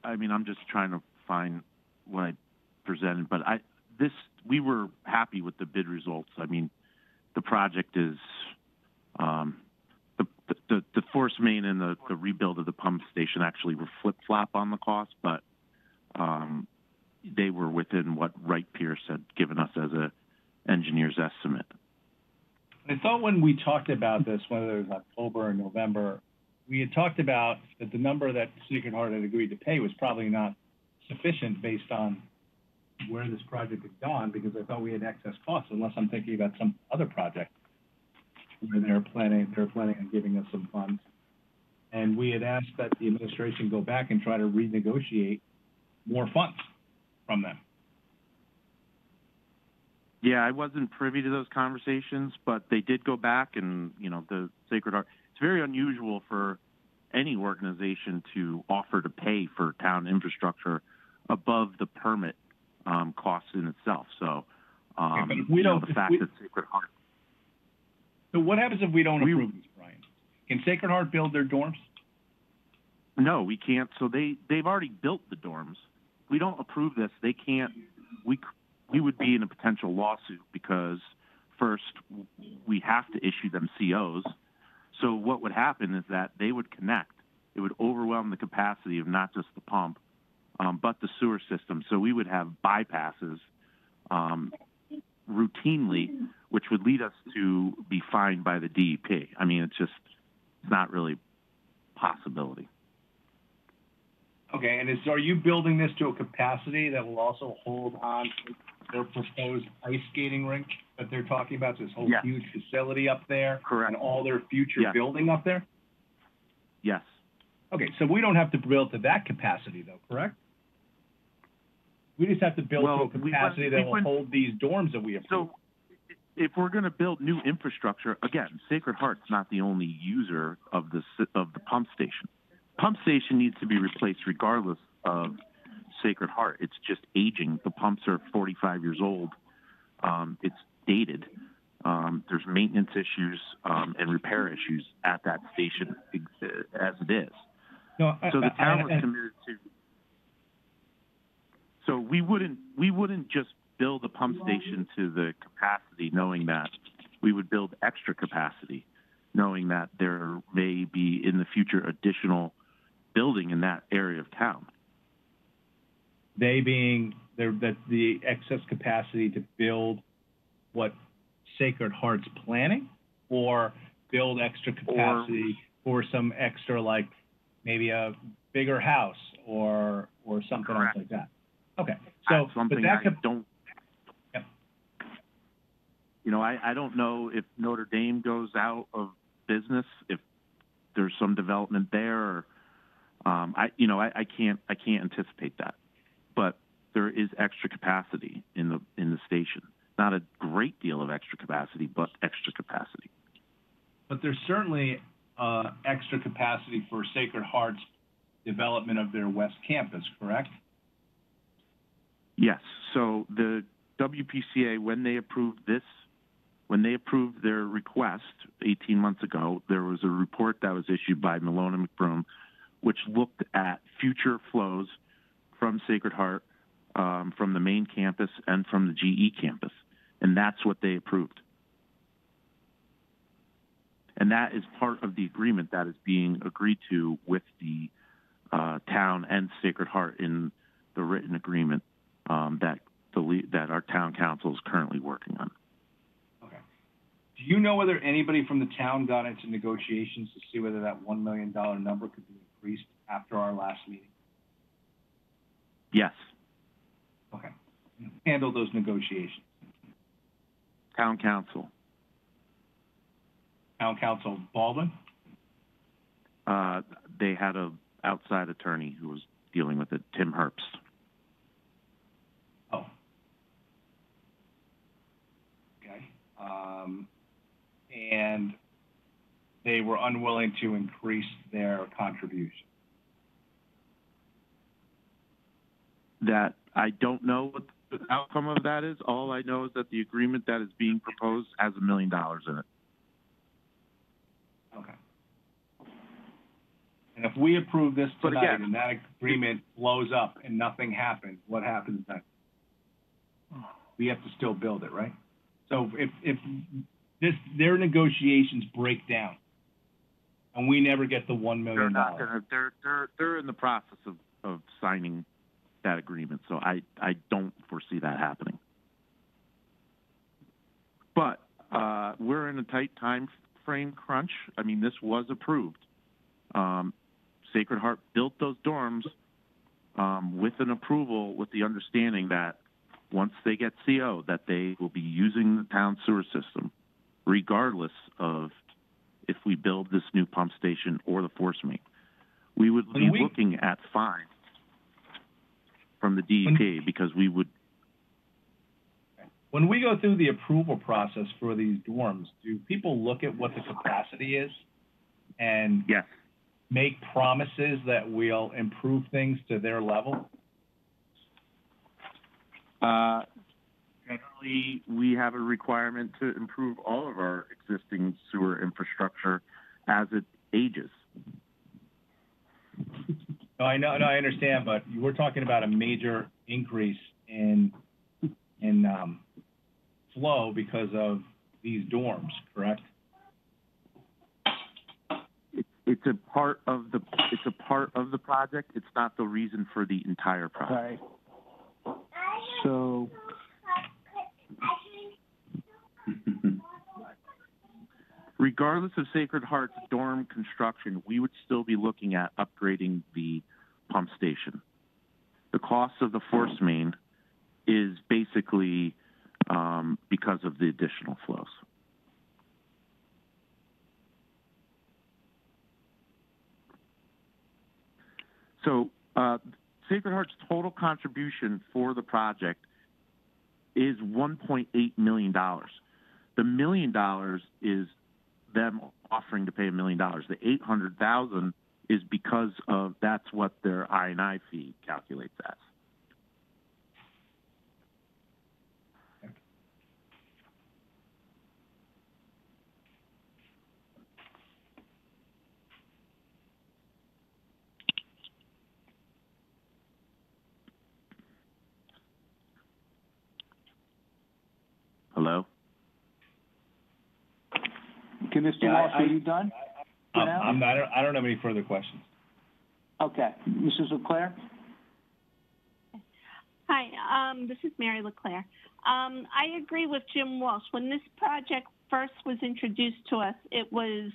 I'm just trying to find what I presented, but we were happy with the bid results. I mean, the project is, the force main and the rebuild of the pump station actually were flip-flop on the cost, but they were within what Wright Pierce had given us as a engineer's estimate. I thought when we talked about this, whether it was October or November, we had talked about that the number that Sacred Heart had agreed to pay was probably not sufficient based on where this project had gone, because I thought we had excess costs, unless I'm thinking about some other project where they're planning on giving us some funds. And we had asked that the administration go back and try to renegotiate more funds from them. Yeah, I wasn't privy to those conversations, but they did go back and, the Sacred Heart, it's very unusual for any organization to offer to pay for town infrastructure above the permit costs in itself. So, but if we don't, the fact that Sacred Heart. So what happens if we don't approve this, Brian? Can Sacred Heart build their dorms? No, we can't. So they've already built the dorms. We don't approve this. They can't. We would be in a potential lawsuit because first we have to issue them COs. So what would happen is that they would connect. It would overwhelm the capacity of not just the pump, but the sewer system. So we would have bypasses routinely, which would lead us to be fined by the DEP. I mean, it's not really a possibility. Okay, and are you building this to a capacity that will also hold on to their proposed ice skating rink that they're talking about, this whole huge facility up there? Correct. And all their future building up there? Yes. Okay, so we don't have to build to that capacity, though, correct? We just have to build to a capacity that will hold these dorms that we have. So if we're going to build new infrastructure, again, Sacred Heart's not the only user of the pump station. Pump station needs to be replaced regardless of Sacred Heart. It's just aging. The pumps are 45 years old. It's dated. There's maintenance issues and repair issues at that station as it is. No, so the town was committed to. So we wouldn't just build a pump station to the capacity knowing that we would build extra capacity, knowing that there may be in the future additional building in that area of town. They being the excess capacity to build what Sacred Heart's planning, or build extra capacity for some extra, like maybe a bigger house or something else like that. Okay, so something but that I don't. Yep. I don't know if Notre Dame goes out of business, if there's some development there, or I can't anticipate that, but there is extra capacity in the station. Not a great deal of extra capacity, but extra capacity. But there's certainly extra capacity for Sacred Heart's development of their West Campus, correct? Yes. So the WPCA, when they approved when they approved their request 18 months ago, there was a report that was issued by Malone and McBroom, which looked at future flows from Sacred Heart, from the main campus and from the GE campus. And that's what they approved. And that is part of the agreement that is being agreed to with the town and Sacred Heart in the written agreement that our town council is currently working on. Okay. Do you know whether anybody from the town got into negotiations to see whether that $1 million number could be increased after our last meeting? Yes. Okay. Handle those negotiations. Town council. Town council Baldwin? They had a outside attorney who was dealing with it, Tim Herbst. Oh. Okay. And they were unwilling to increase their contribution. That I don't know what the outcome of that is. All I know is that the agreement that is being proposed has $1 million in it. Okay. And if we approve this But tonight again, and that agreement blows up and nothing happens, what happens then? We have to still build it, right? So if their negotiations break down and we never get the $1 million, they're in the process of signing that agreement, so I don't foresee that happening. But we're in a tight time frame crunch. I mean, this was approved. Sacred Heart built those dorms with an approval, with the understanding that once they get CO, that they will be using the town sewer system, regardless of if we build this new pump station or the force main. We would be looking at fines from the DEP because we would. When we go through the approval process for these dorms, do people look at what the capacity is and yes, make promises that we'll improve things to their level? Generally, we have a requirement to improve all of our existing sewer infrastructure as it ages. No, I know, no, I understand, but we're talking about a major increase in flow because of these dorms, correct? It's a part of the project. It's not the reason for the entire project. Right. So. Regardless of Sacred Heart's dorm construction, we would still be looking at upgrading the pump station. The cost of the force main is basically because of the additional flows. So Sacred Heart's total contribution for the project is $1.8 million. The $1 million is them offering to pay $1 million. The $800,000 is because of that's what their I&I fee calculates as. Hello? Okay, Mr. Walsh, are you done? I don't have any further questions. Okay. Mrs. LeClaire? Hi, this is Mary LeClaire. I agree with Jim Walsh. When this project first was introduced to us, it was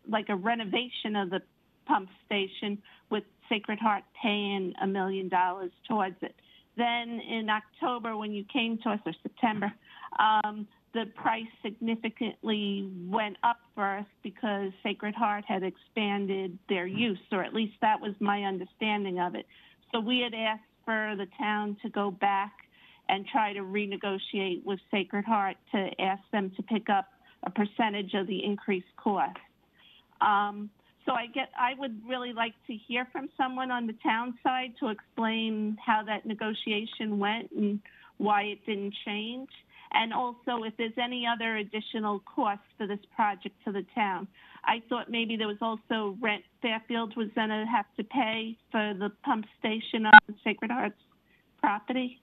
like a renovation of the pump station with Sacred Heart paying $1 million towards it. Then in October, when you came to us, or September, the price significantly went up for us because Sacred Heart had expanded their use, or at least that was my understanding of it. So we had asked for the town to go back and try to renegotiate with Sacred Heart to ask them to pick up a percentage of the increased cost. So I would really like to hear from someone on the town side to explain how that negotiation went and why it didn't change. And also if there's any other additional costs for this project to the town. I thought maybe there was also rent Fairfield was going to have to pay for the pump station on Sacred Heart's property.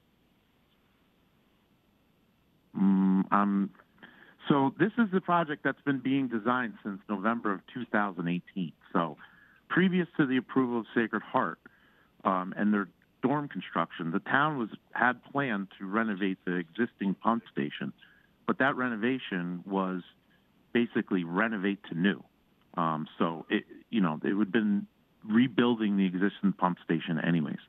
So this is the project that's been being designed since November of 2018. So previous to the approval of Sacred Heart and their dorm construction, the town had planned to renovate the existing pump station, but that renovation was basically renovate to new. So it would have been rebuilding the existing pump station anyways.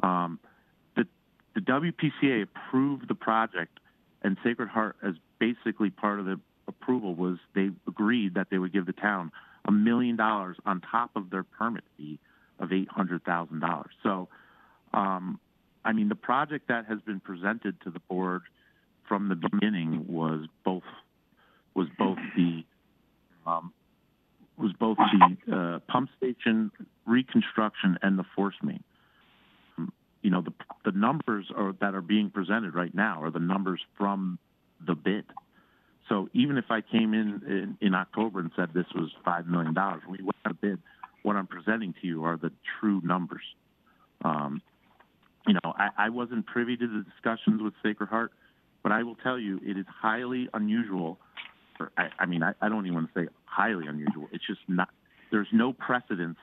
The WPCA approved the project, and Sacred Heart, as basically part of the approval, was they agreed that they would give the town $1 million on top of their permit fee of $800,000. So, the project that has been presented to the board from the beginning was both the pump station reconstruction and the force main. The numbers that are being presented right now are the numbers from the bid. So even if I came in October and said this was $5 million, we went to bid. What I'm presenting to you are the true numbers. I wasn't privy to the discussions with Sacred Heart, but I will tell you it is highly unusual. I don't even want to say highly unusual. It's just not. There's no precedence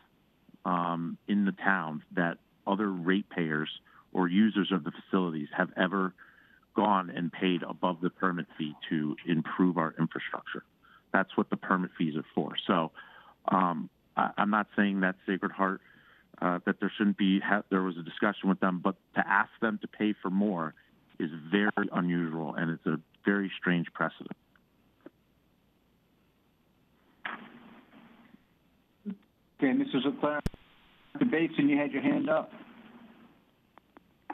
in the town that other ratepayers or users of the facilities have ever gone and paid above the permit fee to improve our infrastructure. That's what the permit fees are for. So I'm not saying that Sacred Heart, that there shouldn't be, there was a discussion with them, but to ask them to pay for more is very unusual, and it's a very strange precedent. Okay, Mrs. Leclerc, Mr. Bateson, you had your hand up.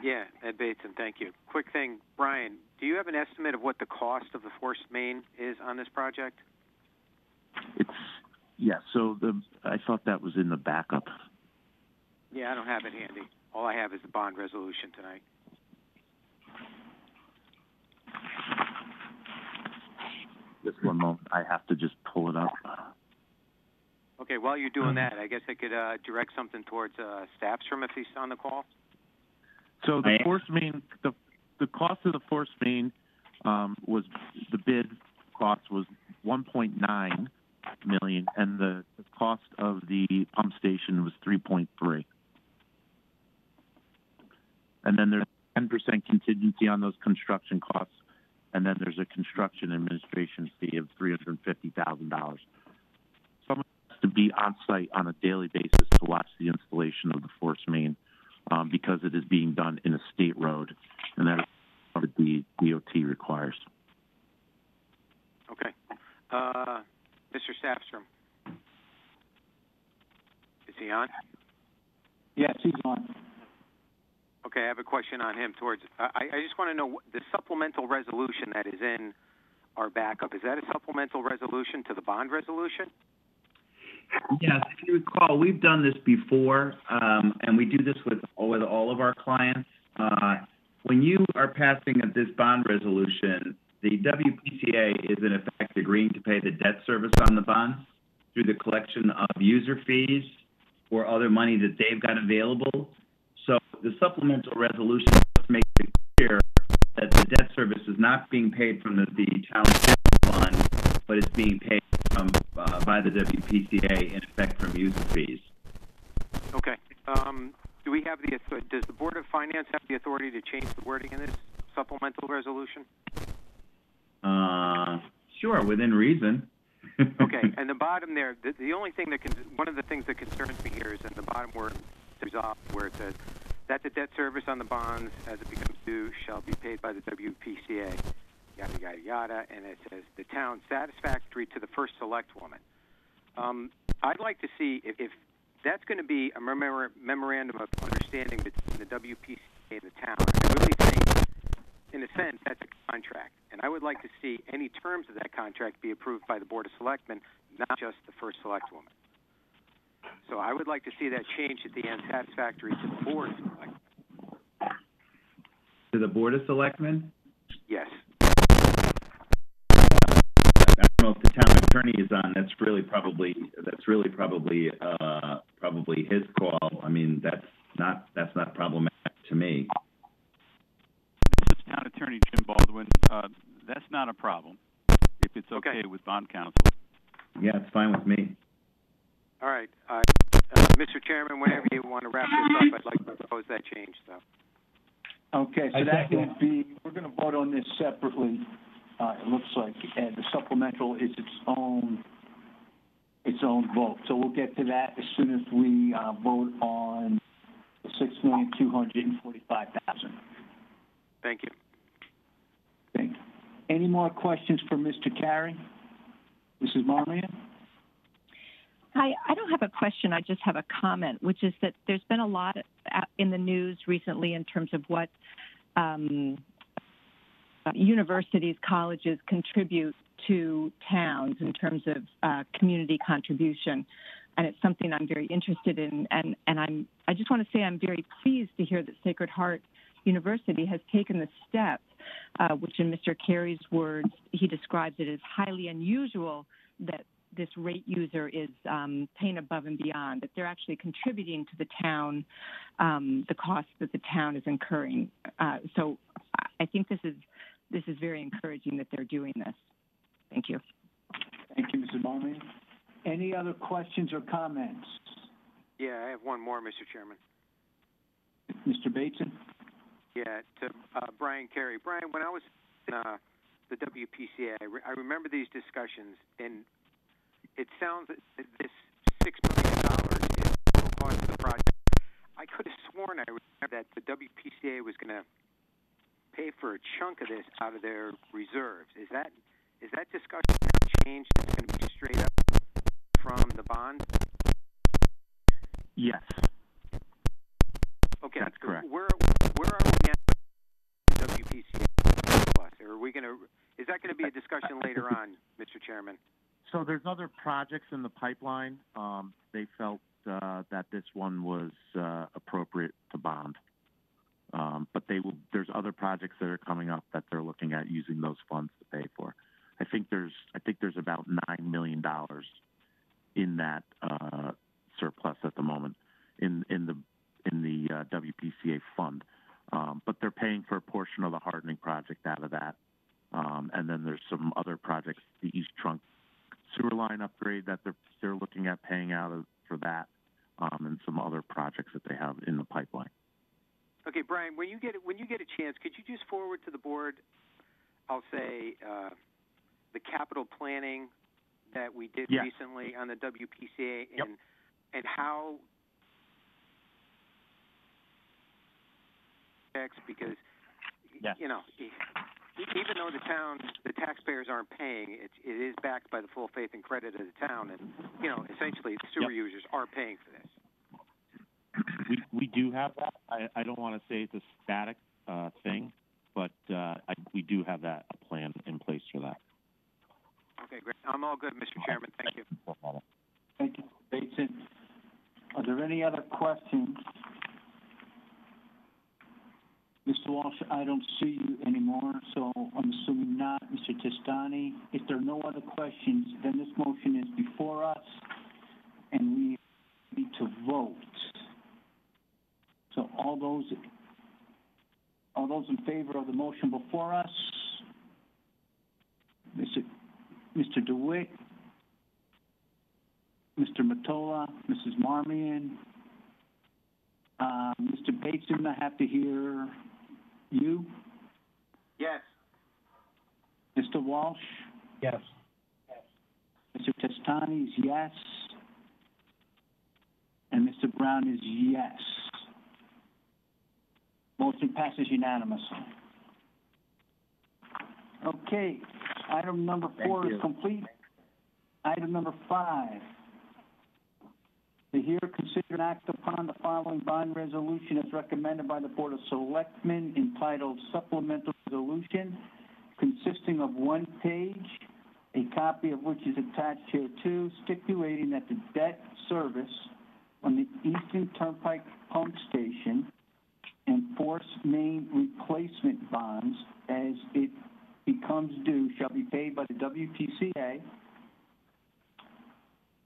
Yeah, Ed Bateson, thank you. Quick thing, Brian, do you have an estimate of what the cost of the force main is on this project? So I thought that was in the backup. Yeah, I don't have it handy. All I have is the bond resolution tonight. Just one moment. I have to just pull it up. Okay, while you're doing that, I guess I could direct something towards Staffstrom if he's on the call. So the force main, the cost of the force main was, the bid cost was $1.9 million, and the cost of the pump station was $3.3. And then there's 10% contingency on those construction costs, and then there's a construction administration fee of $350,000. Someone has to be on site on a daily basis to watch the installation of the force main, because it is being done in a state road, and that is what the DOT requires. Okay. Mr. Staffstrom. Is he on? Yes, he's on. Okay, I have a question on him I just want to know, the supplemental resolution that is in our backup, is that a supplemental resolution to the bond resolution? Yes, if you recall, we've done this before, and we do this with all of our clients. When you are passing this bond resolution, the WPCA is in effect agreeing to pay the debt service on the bonds through the collection of user fees or other money that they've got available. So the supplemental resolution just makes it clear that the debt service is not being paid from the town fund, but it's being paid from by the WPCA, in effect, from user fees. Okay. Do we have does the Board of Finance have the authority to change the wording in this supplemental resolution? Sure, within reason. Okay, and the bottom there, the only thing one of the things that concerns me here is in the bottom word, where it says that the debt service on the bonds as it becomes due shall be paid by the WPCA, yada, yada, yada, and it says the town satisfactory to the first select woman. I'd like to see if that's going to be a memorandum of understanding between the WPCA and the town. I really think, in a sense, that's a contract. And I would like to see any terms of that contract be approved by the Board of Selectmen, not just the first select woman. So I would like to see that changed at the end, satisfactory to the Board of Selectmen. To the Board of Selectmen? Yes. know if the town attorney is on, that's really probably his call. I mean, that's not problematic to me. This is Town Attorney Jim Baldwin. That's not a problem, if it's okay with bond counsel. Yeah, it's fine with me. All right. Mr. Chairman, whenever you want to wrap this up, I'd like to propose that change, so. Okay, so that would be, we're going to vote on this separately. It looks like, and the supplemental is its own vote. So we'll get to that as soon as we vote on the $6,245,000. Thank you. Thank you. Any more questions for Mr. Carey? Mrs. Marmion? Hi, I don't have a question. I just have a comment, which is that there's been a lot in the news recently in terms of what universities, colleges contribute to towns in terms of community contribution, and it's something I'm very interested in. And I just want to say I'm very pleased to hear that Sacred Heart University has taken the step, which in Mr. Carey's words, he describes it as highly unusual that this rate user is paying above and beyond, that they're actually contributing to the town, the costs that the town is incurring. So I think this is very encouraging that they're doing this. Thank you. Thank you, Mrs. Marmion. Any other questions or comments? Yeah, I have one more, Mr. Chairman. Mr. Bateson? Yeah, to Brian Carey. Brian, when I was in the WPCA, I remember these discussions, and it sounds that this $6 million is the total cost of the project. I could have sworn I remember that the WPCA was going to pay for a chunk of this out of their reserves. Is that discussion now changed? It's going to be straight up from the bond? Yes. Okay, that's correct. Where are we now with the WPCA plus? Or are we going to? Is that going to be a discussion later on, Mr. Chairman? So there's other projects in the pipeline. They felt that this one was appropriate to bond. But there's other projects that are coming up that they're looking at using those funds to pay for. I think there's about $9 million in that surplus at the moment in the WPCA fund. But they're paying for a portion of the hardening project out of that. And then there's some other projects, the East Trunk sewer line upgrade that they're looking at paying out for that, and some other projects that they have in the pipeline. Okay, Brian, when you get a chance, could you just forward to the board, I'll say, the capital planning that we did recently on the WPCA and how, because you know, even though the taxpayers aren't paying, it is backed by the full faith and credit of the town, and you know, essentially the sewer users are paying for this. We do have that. I don't want to say it's a static thing, but we do have a plan in place for that. Okay, great. I'm all good, Mr. Chairman. Thank you. Thank you, Mr. Bateson. Are there any other questions? Mr. Walsh, I don't see you anymore, so I'm assuming not. Mr. Testani, if there are no other questions, then this motion is before us, and we need to vote. So all those in favor of the motion before us, Mr. DeWitt, Mr. Mottola, Mrs. Marmion, Mr. Bateson, I have to hear you. Yes. Mr. Walsh? Yes. Mr. Testani is yes. And Mr. Brown is yes. Motion passes unanimously. Okay, item number 4 is complete. Item number 5. To hear, consider, and act upon the following bond resolution as recommended by the Board of Selectmen, entitled Supplemental Resolution, consisting of one page, a copy of which is attached here too, stipulating that the debt service on the Eastern Turnpike Pump Station and Force Main Replacement bonds as it becomes becomes due shall be paid by the WPCA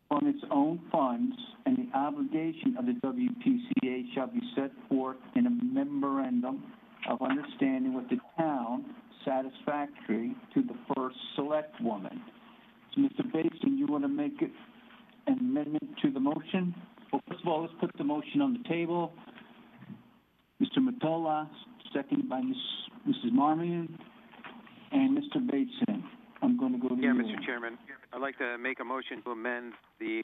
from its own funds, and the obligation of the WPCA shall be set forth in a memorandum of understanding with the town satisfactory to the first select woman. So, Mr. Basin, you want to make it an amendment to the motion? Well, first of all, let's put the motion on the table. Mr. Mottola, seconded by Mrs. Marmion, and Mr. Basin. I'm going to go to you. Yeah, Mr. Chairman, I'd like to make a motion to amend the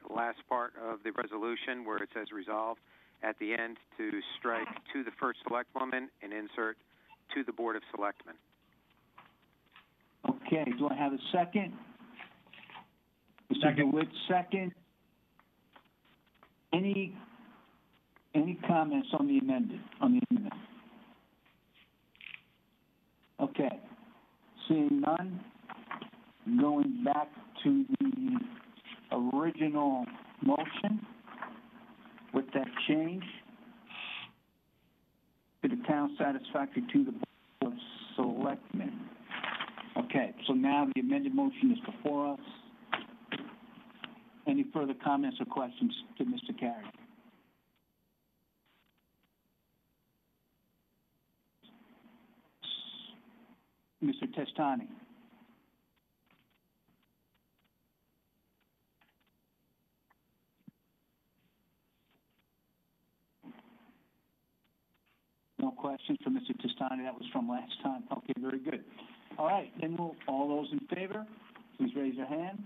last part of the resolution where it says resolved at the end to strike to the first selectwoman and insert to the Board of Selectmen. Okay, do I have a second? Mr. Second. DeWitt, second. Any comments on the amendment? Okay, seeing none, going back to the original motion with that change to the town satisfactory to the Board of Selectmen. Okay, so now the amended motion is before us. Any further comments or questions to Mr. Carey? Mr. Testani? No questions for Mr. Testani. That was from last time. Okay, very good. All right, then all those in favor, please raise your hand.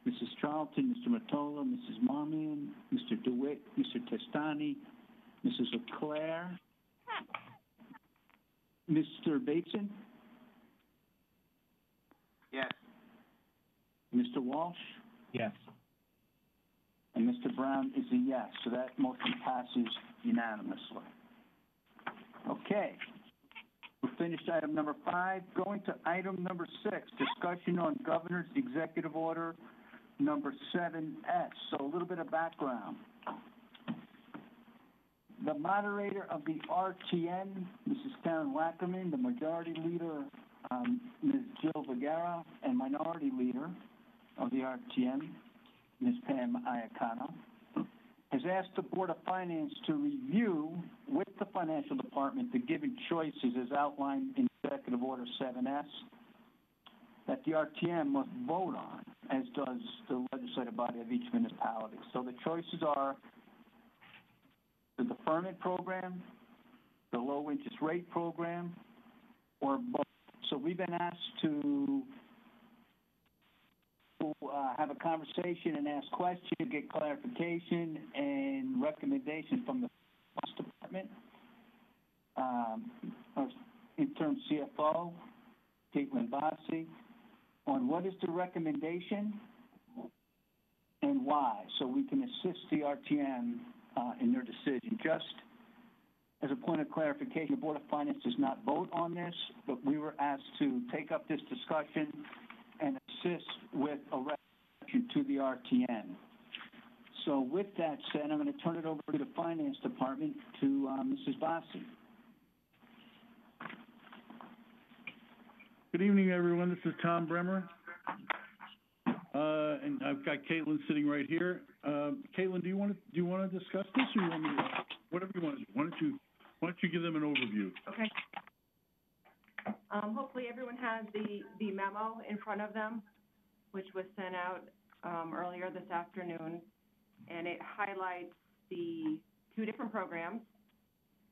Mrs. Charlton, Mr. Mottola, Mrs. Marmion, Mr. DeWitt, Mr. Testani, Mrs. LeClaire, Mr. Bateson? Yes. Mr. Walsh? Yes. And Mr. Brown is a yes, so that motion passes unanimously. Okay. We finished item number 5. Going to item number 6, discussion on Governor's Executive Order number 7S. So a little bit of background. The moderator of the RTN, Mrs. Karen Wackerman, the majority leader, Ms. Jill Vergara, and minority leader of the RTN, Ms. Pam Iacano, has asked the Board of Finance to review with the Financial Department the given choices as outlined in Executive Order 7S that the RTN must vote on, as does the legislative body of each municipality. So the choices are the deferment program, the low interest rate program, or both. So we've been asked to have a conversation and ask questions, get clarification and recommendation from the Finance Department. Our interim CFO, Caitlin Bossi, on what is the recommendation and why, so we can assist the RTN in their decision. Just as a point of clarification, the Board of Finance does not vote on this, but we were asked to take up this discussion and assist with a recommendation to the RTN. So with that said, I'm going to turn it over to the Finance Department to Mrs. Bossi. Good evening, everyone. This is Tom Bremer. And I've got Caitlin sitting right here. Caitlin, do you want to discuss this, or you want me to, whatever you want to do? Why don't you give them an overview? Okay. Hopefully everyone has the memo in front of them, which was sent out earlier this afternoon, and it highlights the 2 different programs,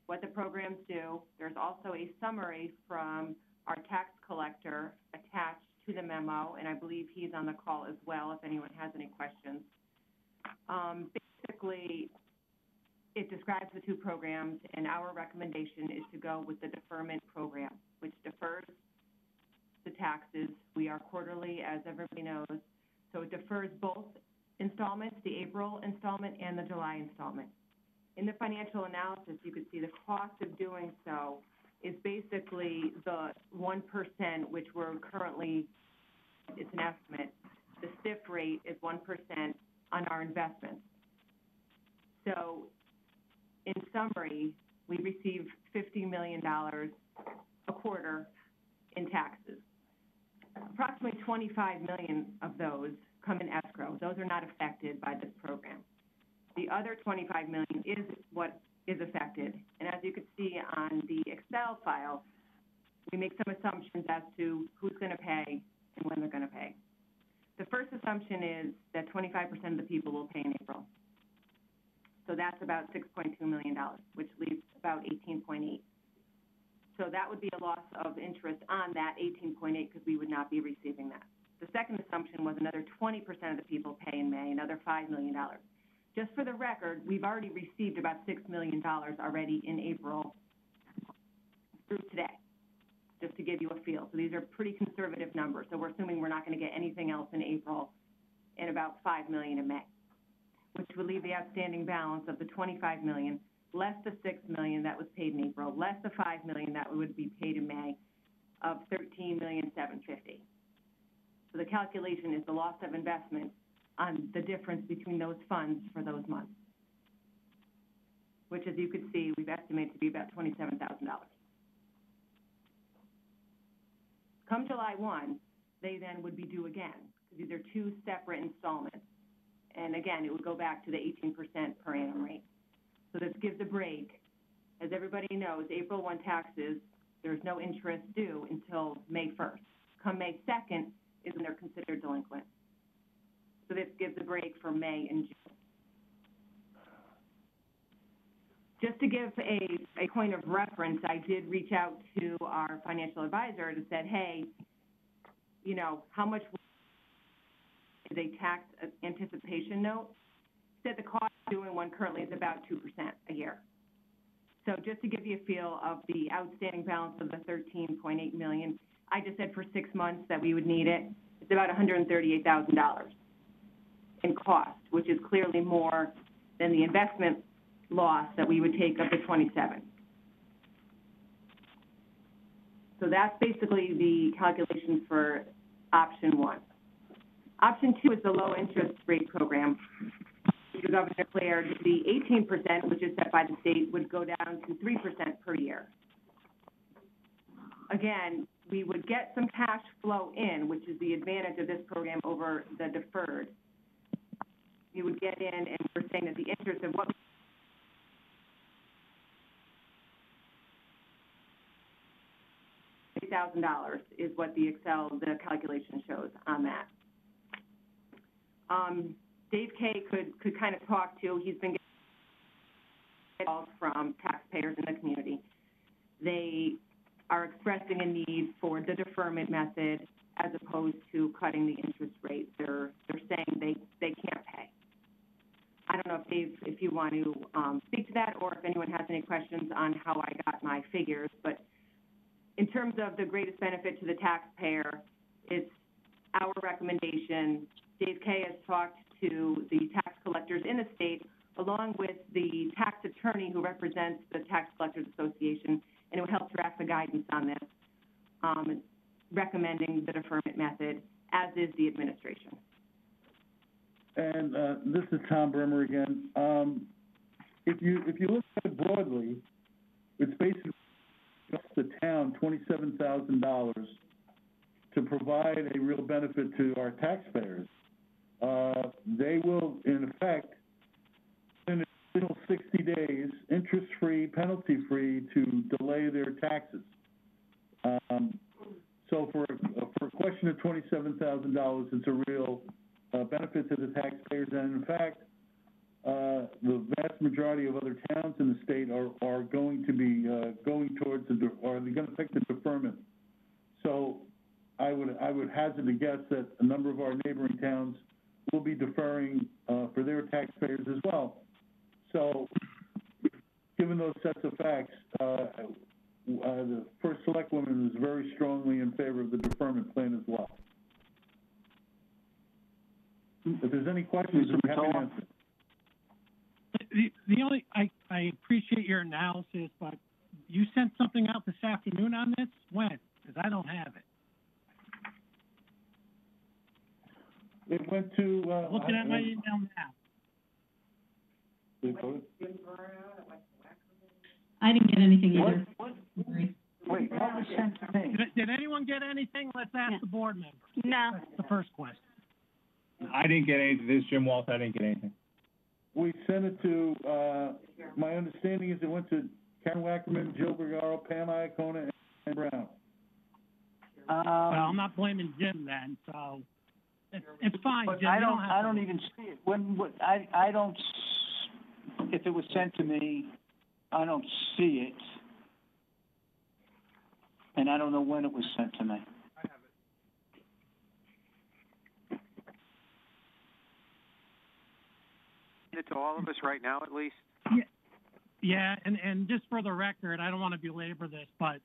what the programs do. There's also a summary from our tax collector attached to the memo, and I believe he's on the call as well if anyone has any questions. Basically, it describes the 2 programs, and our recommendation is to go with the deferment program, which defers the taxes. We are quarterly, as everybody knows, so it defers both installments, the April installment and the July installment. In the financial analysis, you can see the cost of doing so is basically the 1%, which we're currently, it's an estimate. The SIF rate is 1% on our investments. So in summary, we receive $50 million a quarter in taxes. Approximately 25 million of those come in escrow. Those are not affected by this program. The other 25 million is what is affected. And as you can see on the Excel file, we make some assumptions as to who's going to pay and when they're going to pay. The first assumption is that 25% of the people will pay in April. So that's about $6.2 million, which leaves about 18.8. So that would be a loss of interest on that 18.8 because we would not be receiving that. The second assumption was another 20% of the people pay in May, another $5 million. Just for the record, we've already received about $6 million already in April through today, just to give you a feel. So these are pretty conservative numbers. So we're assuming we're not going to get anything else in April and about $5 million in May, which would leave the outstanding balance of the $25 million, less the $6 million that was paid in April, less the $5 million that would be paid in May, of $13,750,000. So the calculation is the loss of investment on the difference between those funds for those months, which, as you could see, we've estimated to be about $27,000. Come July 1, they then would be due again, because these are two separate installments. And again, it would go back to the 18% per annum rate. So this gives a break. As everybody knows, April 1 taxes, there's no interest due until May 1st. Come May 2nd is when they're considered delinquent. So this gives a break for May and June. Just to give a point of reference, I did reach out to our financial advisor and said, hey, you know, how much is a tax anticipation note? He said the cost of doing one currently is about 2% a year. So just to give you a feel of the outstanding balance of the $13.8 million, I just said for 6 months that we would need it. It's about $138,000 in cost, which is clearly more than the investment loss that we would take of the 27. So that's basically the calculation for option 1. Option 2 is the low interest rate program. The governor declared the 18%, which is set by the state, would go down to 3% per year. Again, we would get some cash flow in, which is the advantage of this program over the deferred. You would get in, and we're saying that the interest of what $8,000 is what the calculation shows on that. Dave Kay could kind of talk to, he's been getting calls from taxpayers in the community. They are expressing a need for the deferment method as opposed to cutting the interest rate. They're saying they can't pay. I don't know if Dave, if you want to speak to that, or if anyone has any questions on how I got my figures, but in terms of the greatest benefit to the taxpayer, it's our recommendation. Dave Kay has talked to the tax collectors in the state, along with the tax attorney who represents the Tax Collectors Association, and who helped draft the guidance on this, recommending the deferment method, as is the administration. And this is Tom Bremer again. If you look at it broadly, it's basically cost the town $27,000 to provide a real benefit to our taxpayers. They will, in effect, in an additional 60 days, interest-free, penalty-free, to delay their taxes. So for a question of $27,000, it's a real benefit to the taxpayers, and in fact, the vast majority of other towns in the state are going to be going towards they're going to pick the deferment. So I would hazard a guess that a number of our neighboring towns will be deferring for their taxpayers as well. So, given those sets of facts, the First Select Woman is very strongly in favor of the deferment plan as well. If there's any questions, I'm happy to answer. The only, I appreciate your analysis, but you sent something out this afternoon on this? When? Because I don't have it. It went to... Looking at my email now. I didn't get anything either. Wait, What was sent to me? Did anyone get anything? Let's ask the board members. No. That's the first question. I didn't get anything. This is Jim Walsh. I didn't get anything. We sent it to, my understanding is it went to Karen Wackerman, Joe Bergaro, Pam Iacona, and Brown. Well, I'm not blaming Jim then, so it's fine, But Jim. I You don't, have I to- don't even see it. I don't, if it was sent to me, I don't see it. And I don't know when it was sent to me. It to all of us right now, at least. Yeah, and just for the record, I don't want to belabor this, but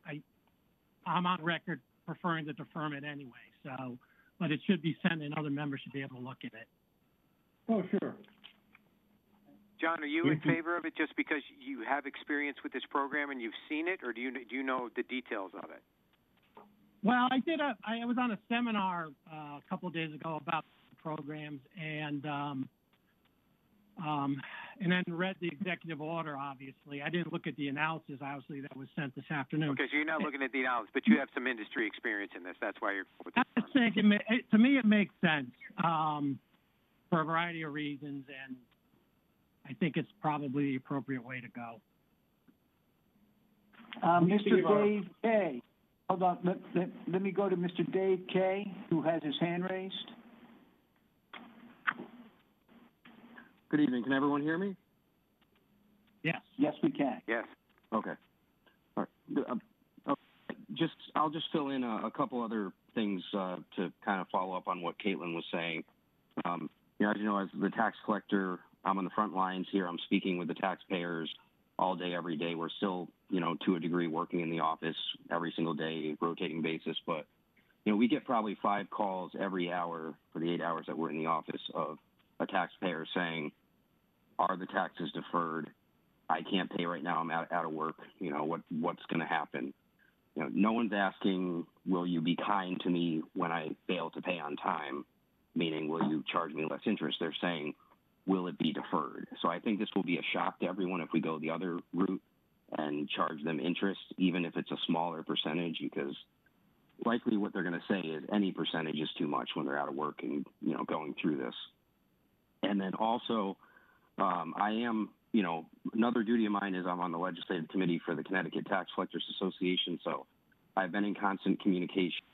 I'm on record preferring the deferment anyway, so, but it should be sent and other members should be able to look at it. Oh, sure. John, are you in favor of it just because you have experience with this program and you've seen it, or do you know the details of it? Well, I was on a seminar a couple of days ago about the programs and then read the executive order, obviously. I didn't look at the analysis, obviously, that was sent this afternoon. Okay, so you're not looking at the analysis, but you have some industry experience in this. That's why you're with this. I just think to me it makes sense for a variety of reasons, and I think it's probably the appropriate way to go. Mr. Dave Kay. Hold on, let me go to Mr. Dave Kay, who has his hand raised. Good evening. Can everyone hear me? Yes. Yes, we can. Yes. Okay. All right. I'll just fill in a couple other things to kind of follow up on what Caitlin was saying. As you know, as the tax collector, I'm on the front lines here. I'm speaking with the taxpayers all day, every day. We're still, to a degree, working in the office every single day, rotating basis. But, we get probably 5 calls every hour for the 8 hours that we're in the office of a taxpayer saying, are the taxes deferred? I can't pay right now. I'm out of work. What's going to happen? No one's asking, will you be kind to me when I fail to pay on time? Meaning, will you charge me less interest? They're saying, will it be deferred? So I think this will be a shock to everyone if we go the other route and charge them interest, even if it's a smaller percentage, because likely what they're going to say is any percentage is too much when they're out of work and, going through this. And then also, I am, another duty of mine is I'm on the legislative committee for the Connecticut Tax Collectors Association, so I've been in constant communication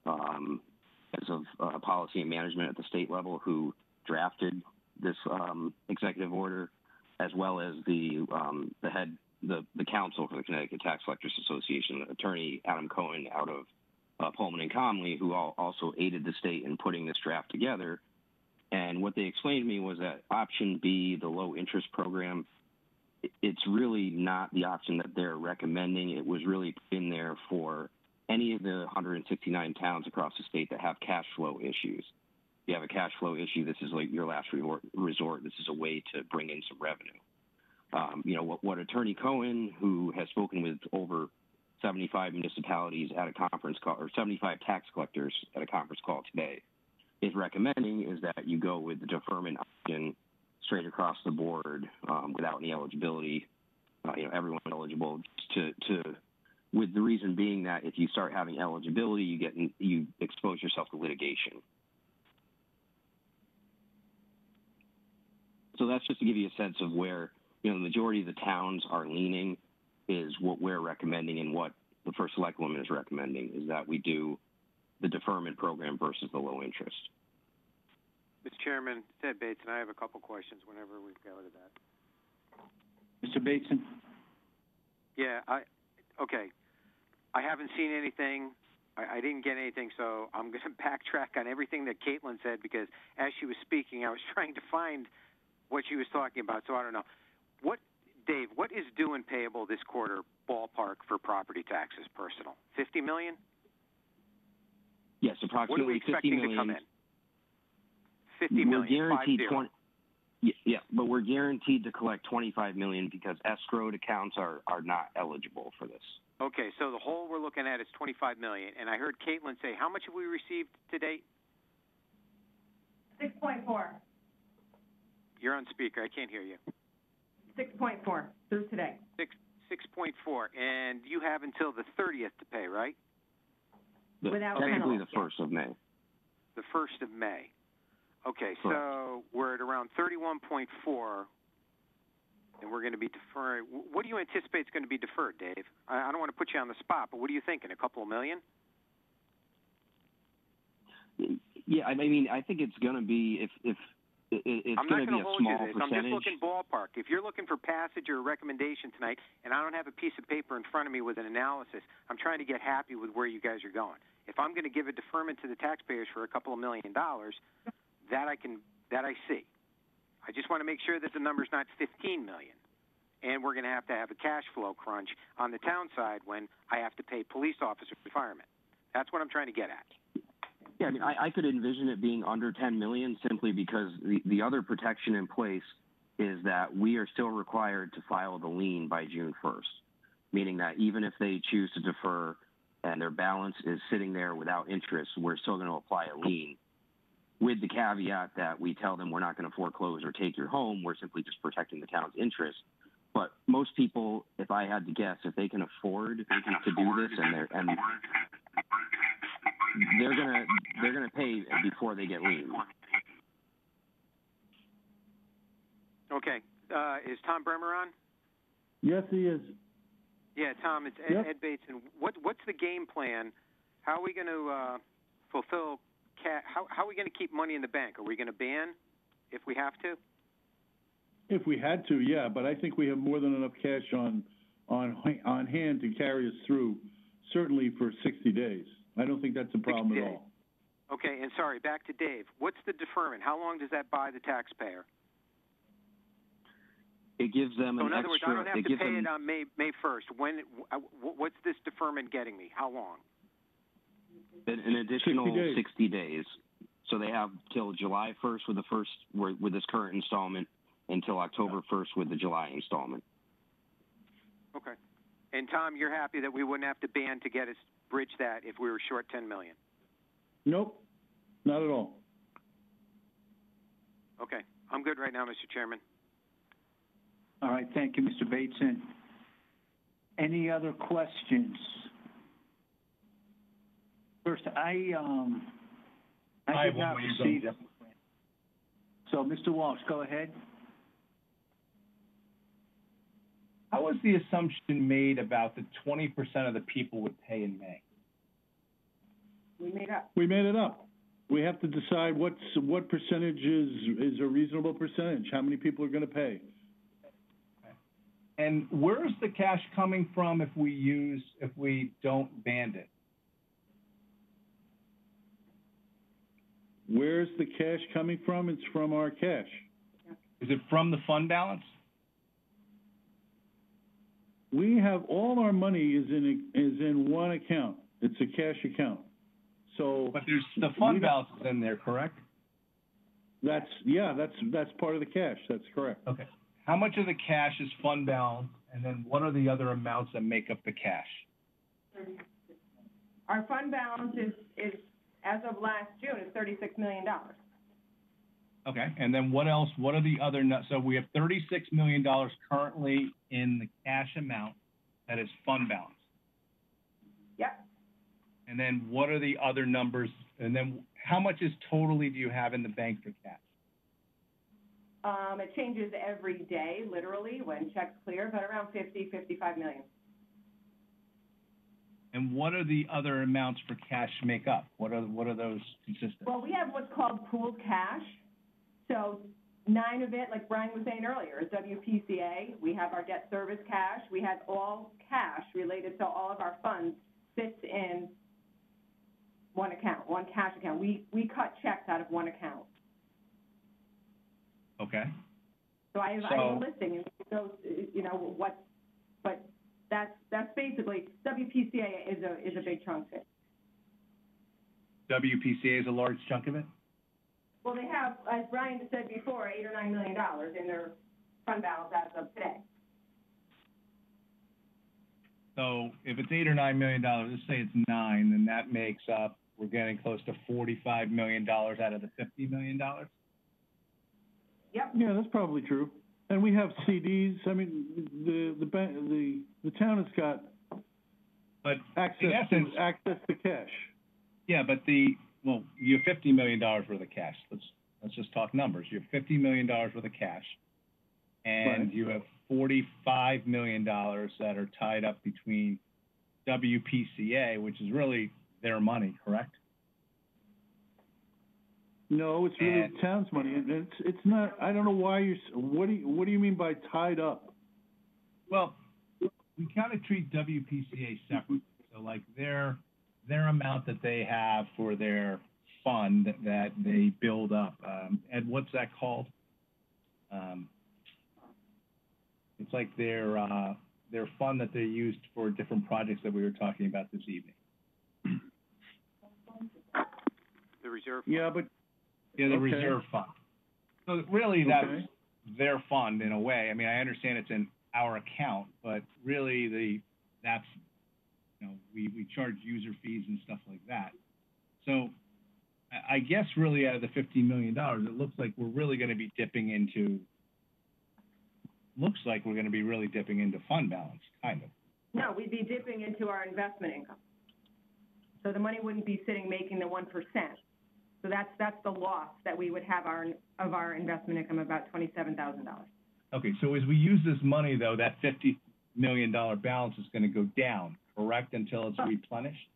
as of policy and management at the state level who drafted this executive order, as well as the counsel for the Connecticut Tax Collectors Association, Attorney Adam Cohen out of Pullman and Comley, who also aided the state in putting this draft together. And what they explained to me was that option B, the low interest program, it's really not the option that they're recommending. It was really put in there for any of the 169 towns across the state that have cash flow issues. If you have a cash flow issue, this is like your last resort. This is a way to bring in some revenue. What Attorney Cohen, who has spoken with over 75 municipalities at a conference call, or 75 tax collectors at a conference call today, is recommending is that you go with the deferment option straight across the board without any eligibility. Everyone's eligible with the reason being that if you start having eligibility, you expose yourself to litigation. So that's just to give you a sense of where, the majority of the towns are leaning is what we're recommending, and what the First Select Woman is recommending is that we do the deferment program versus the low interest. Mr. Chairman, Ted Bateson, I have a couple questions whenever we go to that. Mr. Bateson? Yeah, okay. I haven't seen anything. I didn't get anything, so I'm going to backtrack on everything that Caitlin said, because as she was speaking, I was trying to find what she was talking about, so I don't know. Dave, what is due and payable this quarter, ballpark, for property taxes, personal? $50 million? Yes, approximately $50 million. What are we expecting to come in? $50 million, we're guaranteed 50. Yeah, but we're guaranteed to collect $25 million because escrowed accounts are not eligible for this. Okay, so the whole we're looking at is $25 million, and I heard Caitlin say, how much have we received to date? 6.4. You're on speaker. I can't hear you. 6.4 through today. 6.4. 31.4, and you have until the 30th to pay, right? Without Technically penalty. the 1st of May. The 1st of May. Okay, Correct. so we're at around 31.4, and we're going to be deferring. What do you anticipate is going to be deferred, Dave? I don't want to put you on the spot, but what are you thinking? A couple of million? Yeah, I mean, I think it's going to be it's going to be a small percentage. I'm just looking ballpark. If you're looking for passage or a recommendation tonight, and I don't have a piece of paper in front of me with an analysis, I'm trying to get happy with where you guys are going. If I'm going to give a deferment to the taxpayers for a couple of $1 million, that I see. I just want to make sure that the number's not 15 million. And we're going to have a cash flow crunch on the town side when I have to pay police officers and firemen. That's what I'm trying to get at. Yeah, I mean, I could envision it being under 10 million simply because the other protection in place is that we are still required to file the lien by June 1st, meaning that even if they choose to defer and their balance is sitting there without interest, we're still going to apply a lien with the caveat that we tell them we're not going to foreclose or take your home. We're simply just protecting the town's interest. But most people, if I had to guess, if they can afford to do this and they're gonna pay before they get lien. Okay. Is Tom Bremer on? Yes, he is. Yeah, Tom, it's Ed Bateson. What's the game plan? How are we going to fulfill? How are we going to keep money in the bank? Are we going to ban if we have to? If we had to, yeah, but I think we have more than enough cash on hand to carry us through, certainly for 60 days. I don't think that's a problem at all. Okay, and sorry, back to Dave. What's the deferment? How long does that buy the taxpayer? It gives them an extra. In other words, I don't have to pay it on May 1st. What's this deferment getting me? How long? An additional 60 days. So they have till July 1st with this current installment, until October 1st with the July installment. Okay. And Tom, you're happy that we wouldn't have to ban to get us bridge that if we were short 10 million? Nope, not at all. Okay, I'm good right now, Mr. Chairman. All right, thank you, Mr. Bateson. Any other questions? First, I did not receive it. So, Mr. Walsh, go ahead. How was the assumption made about the 20% of the people would pay in May? We made up. We made it up. We have to decide what percentage is a reasonable percentage. How many people are going to pay? And where's the cash coming from if we don't ban it? Where's the cash coming from? It's from our cash. Is it from the fund balance? We have all our money is in one account. It's a cash account. So, but there's the fund balance is in there, correct? That's part of the cash. That's correct. Okay. How much of the cash is fund balance, and then what are the other amounts that make up the cash? Our fund balance is as of last June is $36 million. Okay, and then what else? What are the other? So we have $36 million currently in the cash amount that is fund balance. Yep. And then what are the other numbers? And then how much do you have in the bank for cash? It changes every day, literally, when checks clear, but around 55 million. And what are the other amounts for cash make up? What are those consistent? Well, we have what's called pooled cash. So 9 of it, like Brian was saying earlier, is WPCA. We have our debt service cash. We have all cash related to all of our funds sits in one account, one cash account. We cut checks out of one account. Okay. So I have a listing, and those, but that's basically WPCA is a big chunk of it. WPCA is a large chunk of it? Well, they have, as Brian said before, $8 or $9 million in their fund balance as of today. So if it's $8 or $9 million, let's say it's 9, then that makes up, we're getting close to $45 million out of the $50 million? Yep. Yeah, that's probably true. And we have CDs. I mean, the town has got But access in essence, to cash. yeah, but you have $50 million worth of cash. Let's just talk numbers. You have $50 million worth of cash, and Right. you have $45 million that are tied up between WPCA, which is really their money, correct? No, it's really the town's money, and it's not. I don't know why what do you mean by tied up? Well, we kind of treat WPCA separately. So, like their amount that they have for their fund that they build up. Ed, what's that called? It's like their fund that they used for different projects that we were talking about this evening. The reserve. Yeah, but yeah, the okay. reserve fund. So really, that's their fund in a way. I mean, I understand it's in our account, but really that's we charge user fees and stuff like that. So I guess really out of the $15 million, it looks like we're really going to be dipping into. Looks like we're going to be really dipping into fund balance, kind of. No, we'd be dipping into our investment income. So the money wouldn't be sitting making the 1%. So that's the loss that we would have of our investment income, about $27,000. Okay, so as we use this money, though, that $50 million balance is going to go down, correct, until it's replenished?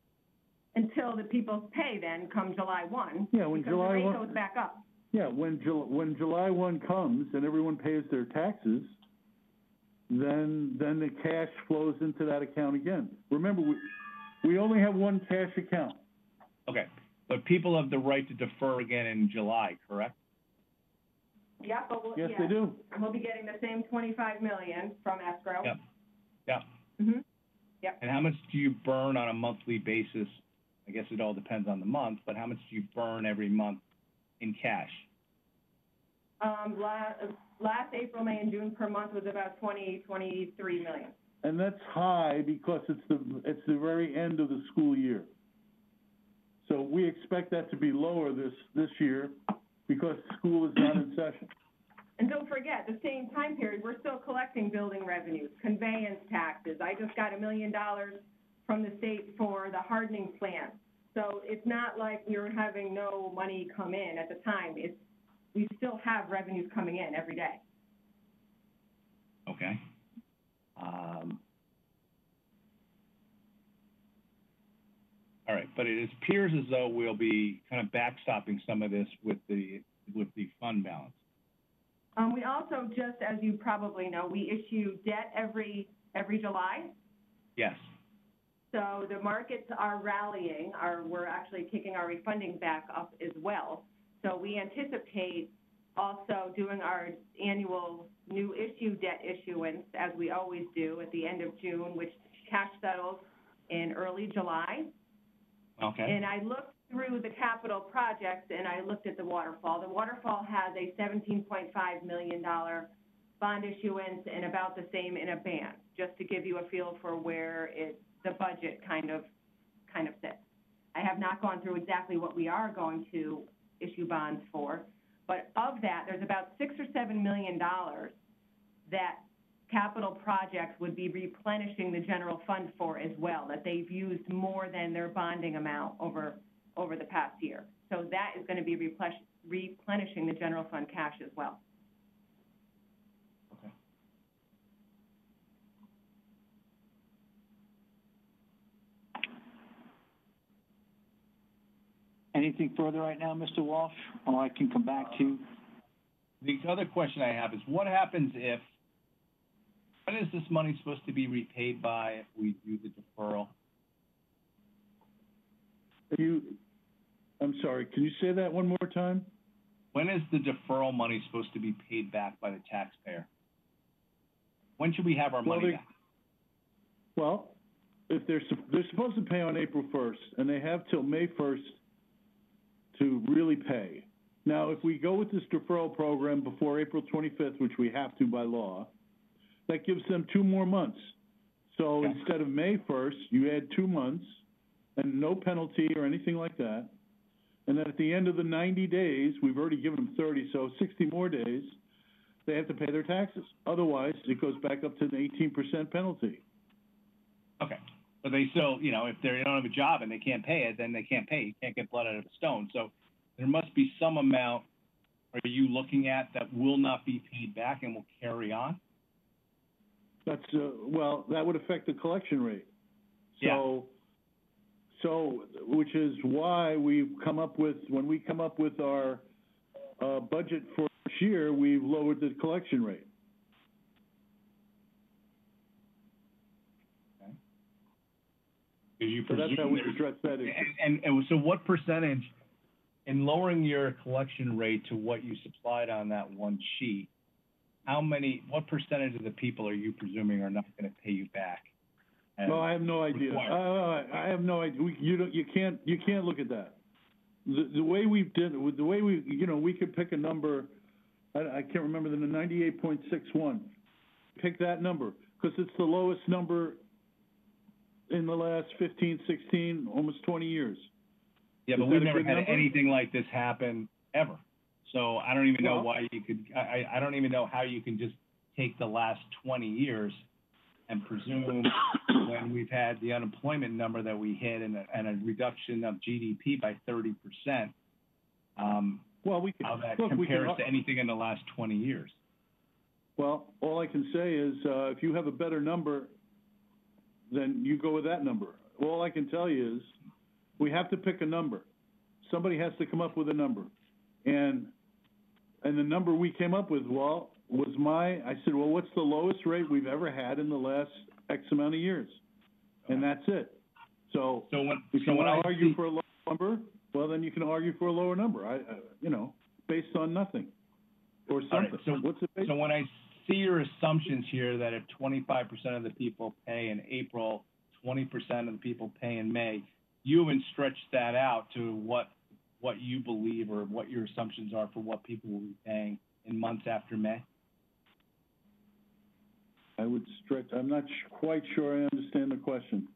Until the people pay then come July 1. Yeah, when because July the rate 1 goes back up. Yeah, when July 1 comes and everyone pays their taxes, then the cash flows into that account again. Remember, we only have one cash account. Okay, but people have the right to defer again in July, correct? Yeah, but Yes, they do. We'll be getting the same $25 million from escrow. Yep. Yep. Mm-hmm. Yep. And how much do you burn on a monthly basis? I guess it all depends on the month, but how much do you burn every month in cash? Last April, May, and June per month was about 23 million. And that's high because it's the very end of the school year. So we expect that to be lower this year because school is not in session. And don't forget, the same time period, we're still collecting building revenues, conveyance taxes. I just got $1 million from the state for the hardening plan. So it's not like we're having no money come in at the time. We still have revenues coming in every day. Okay. All right, but it appears as though we'll be kind of backstopping some of this with the fund balance. We also, just as you probably know, we issue debt every July. Yes. So the markets are rallying. We're actually kicking our refunding back up as well. So we anticipate also doing our annual new issue debt issuance, as we always do, at the end of June, which cash settles in early July. Okay. And I looked through the capital projects, and I looked at the waterfall. The waterfall has a $17.5 million bond issuance and about the same in advance, just to give you a feel for where the budget kind of sits. I have not gone through exactly what we are going to issue bonds for, but of that, there's about $6 or $7 million that capital projects would be replenishing the general fund for as well, that they've used more than their bonding amount over the past year. So that is going to be replenishing the general fund cash as well. Okay. Anything further right now, Mr. Walsh, or I can come back to? The other question I have is, what happens when is this money supposed to be repaid by if we do the deferral? I'm sorry, can you say that one more time? When is the deferral money supposed to be paid back by the taxpayer? When should we have our money back? Well, if they're supposed to pay on April 1st, and they have till May 1st to really pay. Now, if we go with this deferral program before April 25th, which we have to by law, that gives them 2 more months. So instead of May 1st, you add 2 months and no penalty or anything like that. And then at the end of the 90 days, we've already given them 30, so 60 more days, they have to pay their taxes. Otherwise, it goes back up to an 18% penalty. Okay. But they still, you know, if they don't have a job and they can't pay it, then they can't pay. You can't get blood out of a stone. So there must be some amount, are you looking at, that will not be paid back and will carry on? That's, well, that would affect the collection rate. So, which is why we've come up with, when we come up with our budget for this year, we've lowered the collection rate. Okay. You So that's how we address that issue. And so what percentage, in lowering your collection rate to what you supplied on that one sheet, what percentage of the people are you presuming are not going to pay you back? No, I have no idea. I have no idea. You can't look at that. The way we did it, the way we, you know, we could pick a number. I can't remember the 98.61. Pick that number because it's the lowest number in the last 15, 16, almost 20 years. Yeah, but we've never had anything like this happen ever. So I don't even know why you could. I don't even know how you can just take the last 20 years and presume when we've had the unemployment number that we hit and a reduction of GDP by 30%, how that compares to anything in the last 20 years. Well, all I can say is if you have a better number, then you go with that number. All I can tell you is we have to pick a number. Somebody has to come up with a number. And the number we came up with, I said, well, what's the lowest rate we've ever had in the last X amount of years? And that's it. So if you want to argue for a lower number, well, then you can argue for a lower number, you know, based on nothing or something. Right, so, what's it based so when I see your assumptions here that if 25% of the people pay in April, 20% of the people pay in May, you haven't stretched that out to what you believe or what your assumptions are for what people will be paying in months after May? I would stretch. I'm not quite sure I understand the question.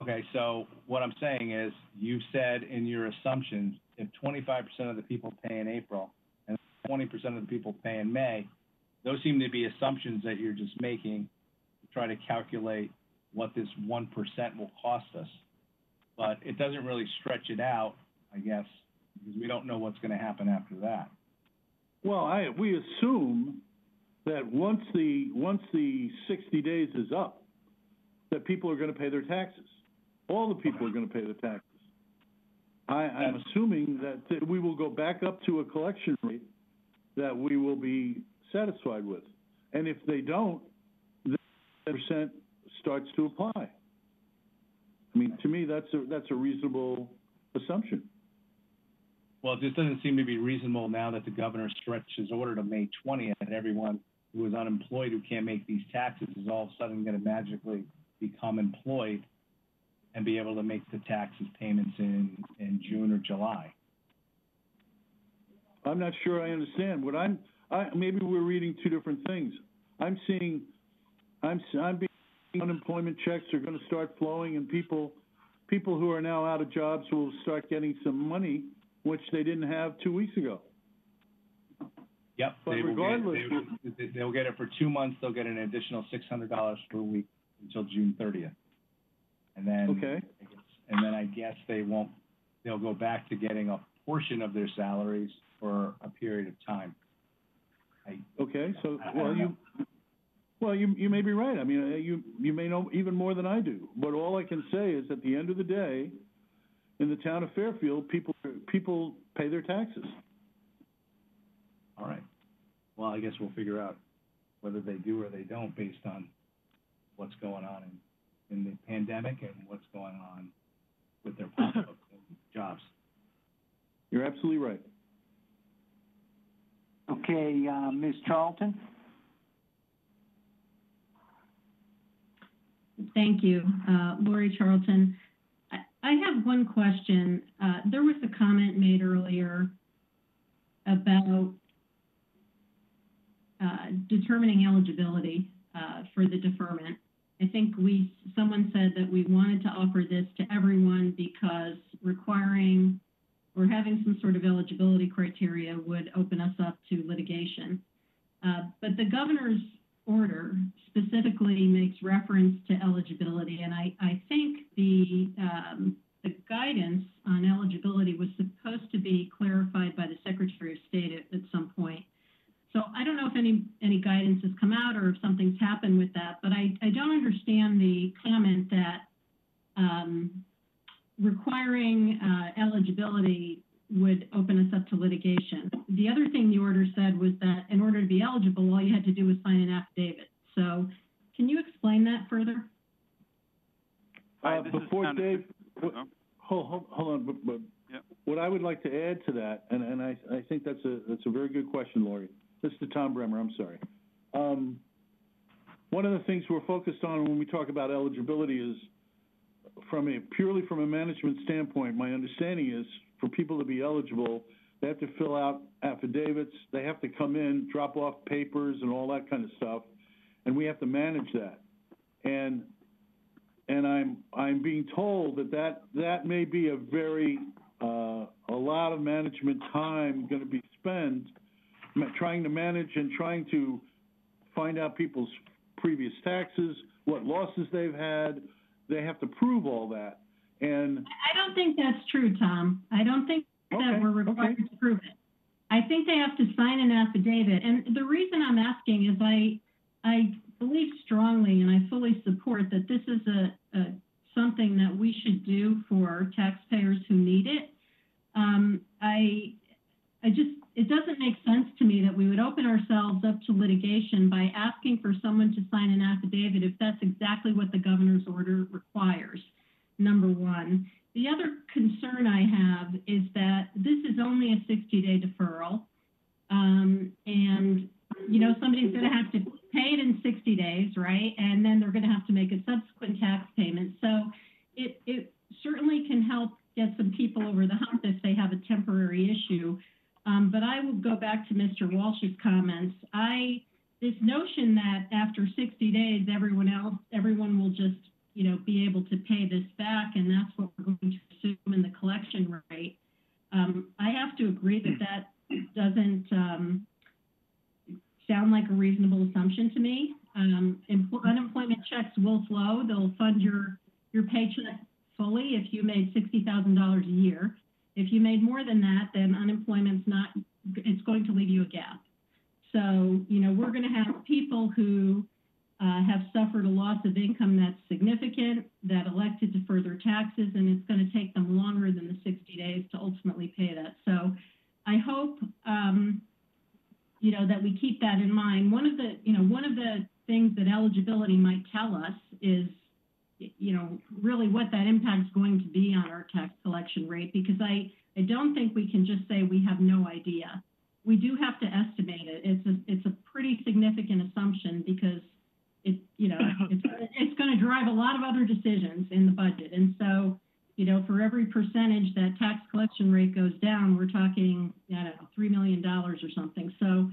Okay, so what I'm saying is you said in your assumptions, if 25% of the people pay in April and 20% of the people pay in May, those seem to be assumptions that you're just making to try to calculate what this 1% will cost us. But it doesn't really stretch it out, I guess, because we don't know what's going to happen after that. Well, we assume that once the 60 days is up, that people are going to pay their taxes. All the people are going to pay their taxes. I'm assuming that we will go back up to a collection rate that we will be satisfied with. And if they don't, then 10% starts to apply. I mean, to me, that's a reasonable assumption. Well, it just doesn't seem to be reasonable now that the governor stretched his order to May 20th, and everyone who is unemployed who can't make these taxes is all of a sudden going to magically become employed and be able to make the taxes payments in June or July. I'm not sure I understand. Maybe we're reading two different things. I'm being unemployment checks are going to start flowing, and people who are now out of jobs will start getting some money, which they didn't have 2 weeks ago. Yep. But regardless, they'll get it for 2 months. They'll get an additional $600 per week until June 30th, and then I guess they'll go back to getting a portion of their salaries for a period of time. You may be right. I mean, you may know even more than I do. But all I can say is, at the end of the day, in the town of Fairfield, people pay their taxes. All right. Well, I guess we'll figure out whether they do or they don't based on what's going on in the pandemic and what's going on with their pocketbooks and jobs. You're absolutely right. Okay, Ms. Charlton? Thank you. Lori Charlton. I have one question. There was a comment made earlier about determining eligibility for the deferment. I think someone said that we wanted to offer this to everyone because requiring or having some sort of eligibility criteria would open us up to litigation. But the governor's order specifically makes reference to eligibility, and I think the guidance on eligibility was supposed to be clarified by the Secretary of State at some point. So I don't know if any guidance has come out or if something's happened with that, but I don't understand the comment that requiring eligibility would open us up to litigation. The other thing the order said was that in order to be eligible, all you had to do was sign an affidavit. So can you explain that further? Before Dave, hold on, but what I would like to add to that, and I think that's a very good question, Lori. This is Tom Bremer, I'm sorry. One of the things we're focused on when we talk about eligibility is purely from a management standpoint, my understanding is for people to be eligible, they have to fill out affidavits, they have to come in, drop off papers and all that kind of stuff, and we have to manage that. And I'm being told that may be a very a lot of management time going to be spent trying to manage and trying to find out people's previous taxes, what losses they've had. They have to prove all that. And I don't think that's true, Tom. I don't think that we're required to prove it. I think they have to sign an affidavit. And the reason I'm asking is I believe strongly and I fully support that this is something that we should do for taxpayers who need it. It doesn't make sense to me that we would open ourselves up to litigation by asking for someone to sign an affidavit if that's exactly what the governor's order requires, number one. The other concern I have is that this is only a 60-day deferral. And, somebody's going to have to pay it in 60 days, right? And then they're going to have to make a subsequent tax payment. So it certainly can help get some people over the hump if they have a temporary issue. But I will go back to Mr. Walsh's comments. This notion that after 60 days, everyone will just, be able to pay this back, and that's what we're going to assume in the collection rate. I have to agree that doesn't sound like a reasonable assumption to me. Unemployment checks will flow. They'll fund your paycheck fully if you made $60,000 a year. If you made more than that, then unemployment's it's going to leave you a gap. So, we're going to have people who have suffered a loss of income that's significant, that elected to further taxes, and it's going to take them longer than the 60 days to ultimately pay that. So I hope, that we keep that in mind. One of the things that eligibility might tell us is, really what that impact's going to be on our tax collection rate, because I don't think we can just say we have no idea. We do have to estimate it. It's a pretty significant assumption because it's going to drive a lot of other decisions in the budget. And so, for every percentage that tax collection rate goes down, we're talking, $3 million or something. So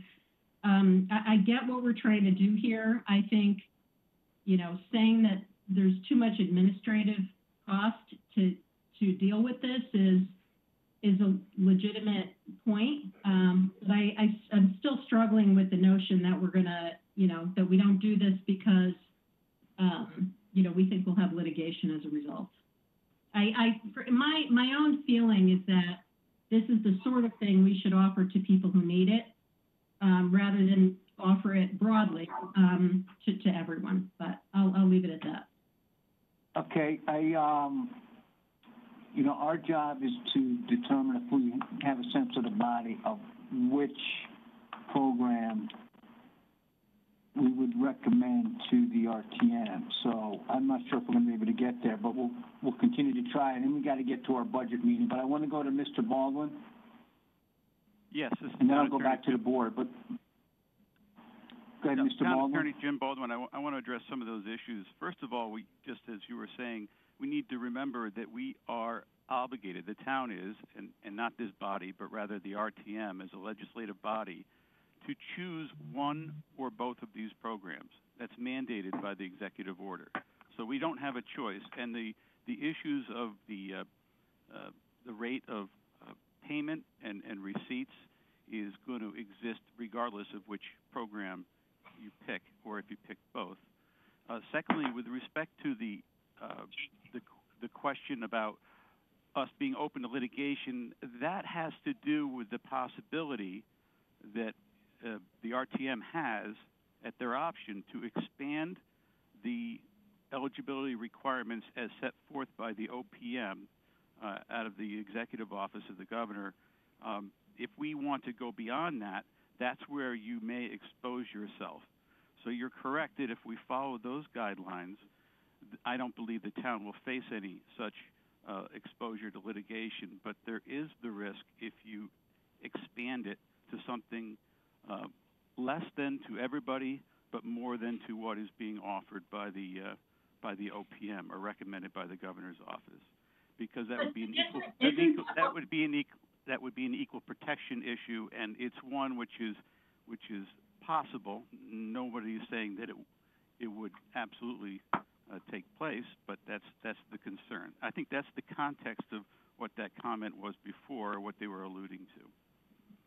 I get what we're trying to do here. I think, saying that there's too much administrative cost to deal with this is a legitimate point. But I'm still struggling with the notion that we're gonna, that we don't do this because, we think we'll have litigation as a result. My own feeling is that this is the sort of thing we should offer to people who need it, rather than offer it broadly to everyone. But I'll leave it at that. Okay, our job is to determine if we have a sense of the body of which program we would recommend to the RTM. So I'm not sure if we're going to be able to get there, but we'll continue to try. And then we got to get to our budget meeting. But I want to go to Mr. Baldwin. Yes, this is and then I'll go back to the board. But go ahead, Mr. Baldwin. Attorney Jim Baldwin, I want to address some of those issues. First of all, just as you were saying, we need to remember that we are obligated, the town is, and not this body, but rather the RTM as a legislative body, to choose one or both of these programs. That's mandated by the executive order. So we don't have a choice. And the issues of the rate of payment and receipts is going to exist regardless of which program you pick, or if you pick both. Secondly, with respect to the question about us being open to litigation, that has to do with the possibility that the RTM has at their option to expand the eligibility requirements as set forth by the OPM out of the executive office of the governor. If we want to go beyond that, that's where you may expose yourself. So you're correct that if we follow those guidelines, I don't believe the town will face any such exposure to litigation, but there is the risk if you expand it to something less than to everybody, but more than to what is being offered by the OPM or recommended by the governor's office, because that would be an equal protection issue, and it's one which is possible. Nobody is saying that it would absolutely take place, but that's the concern. I think that's the context of what that comment was before, what they were alluding to.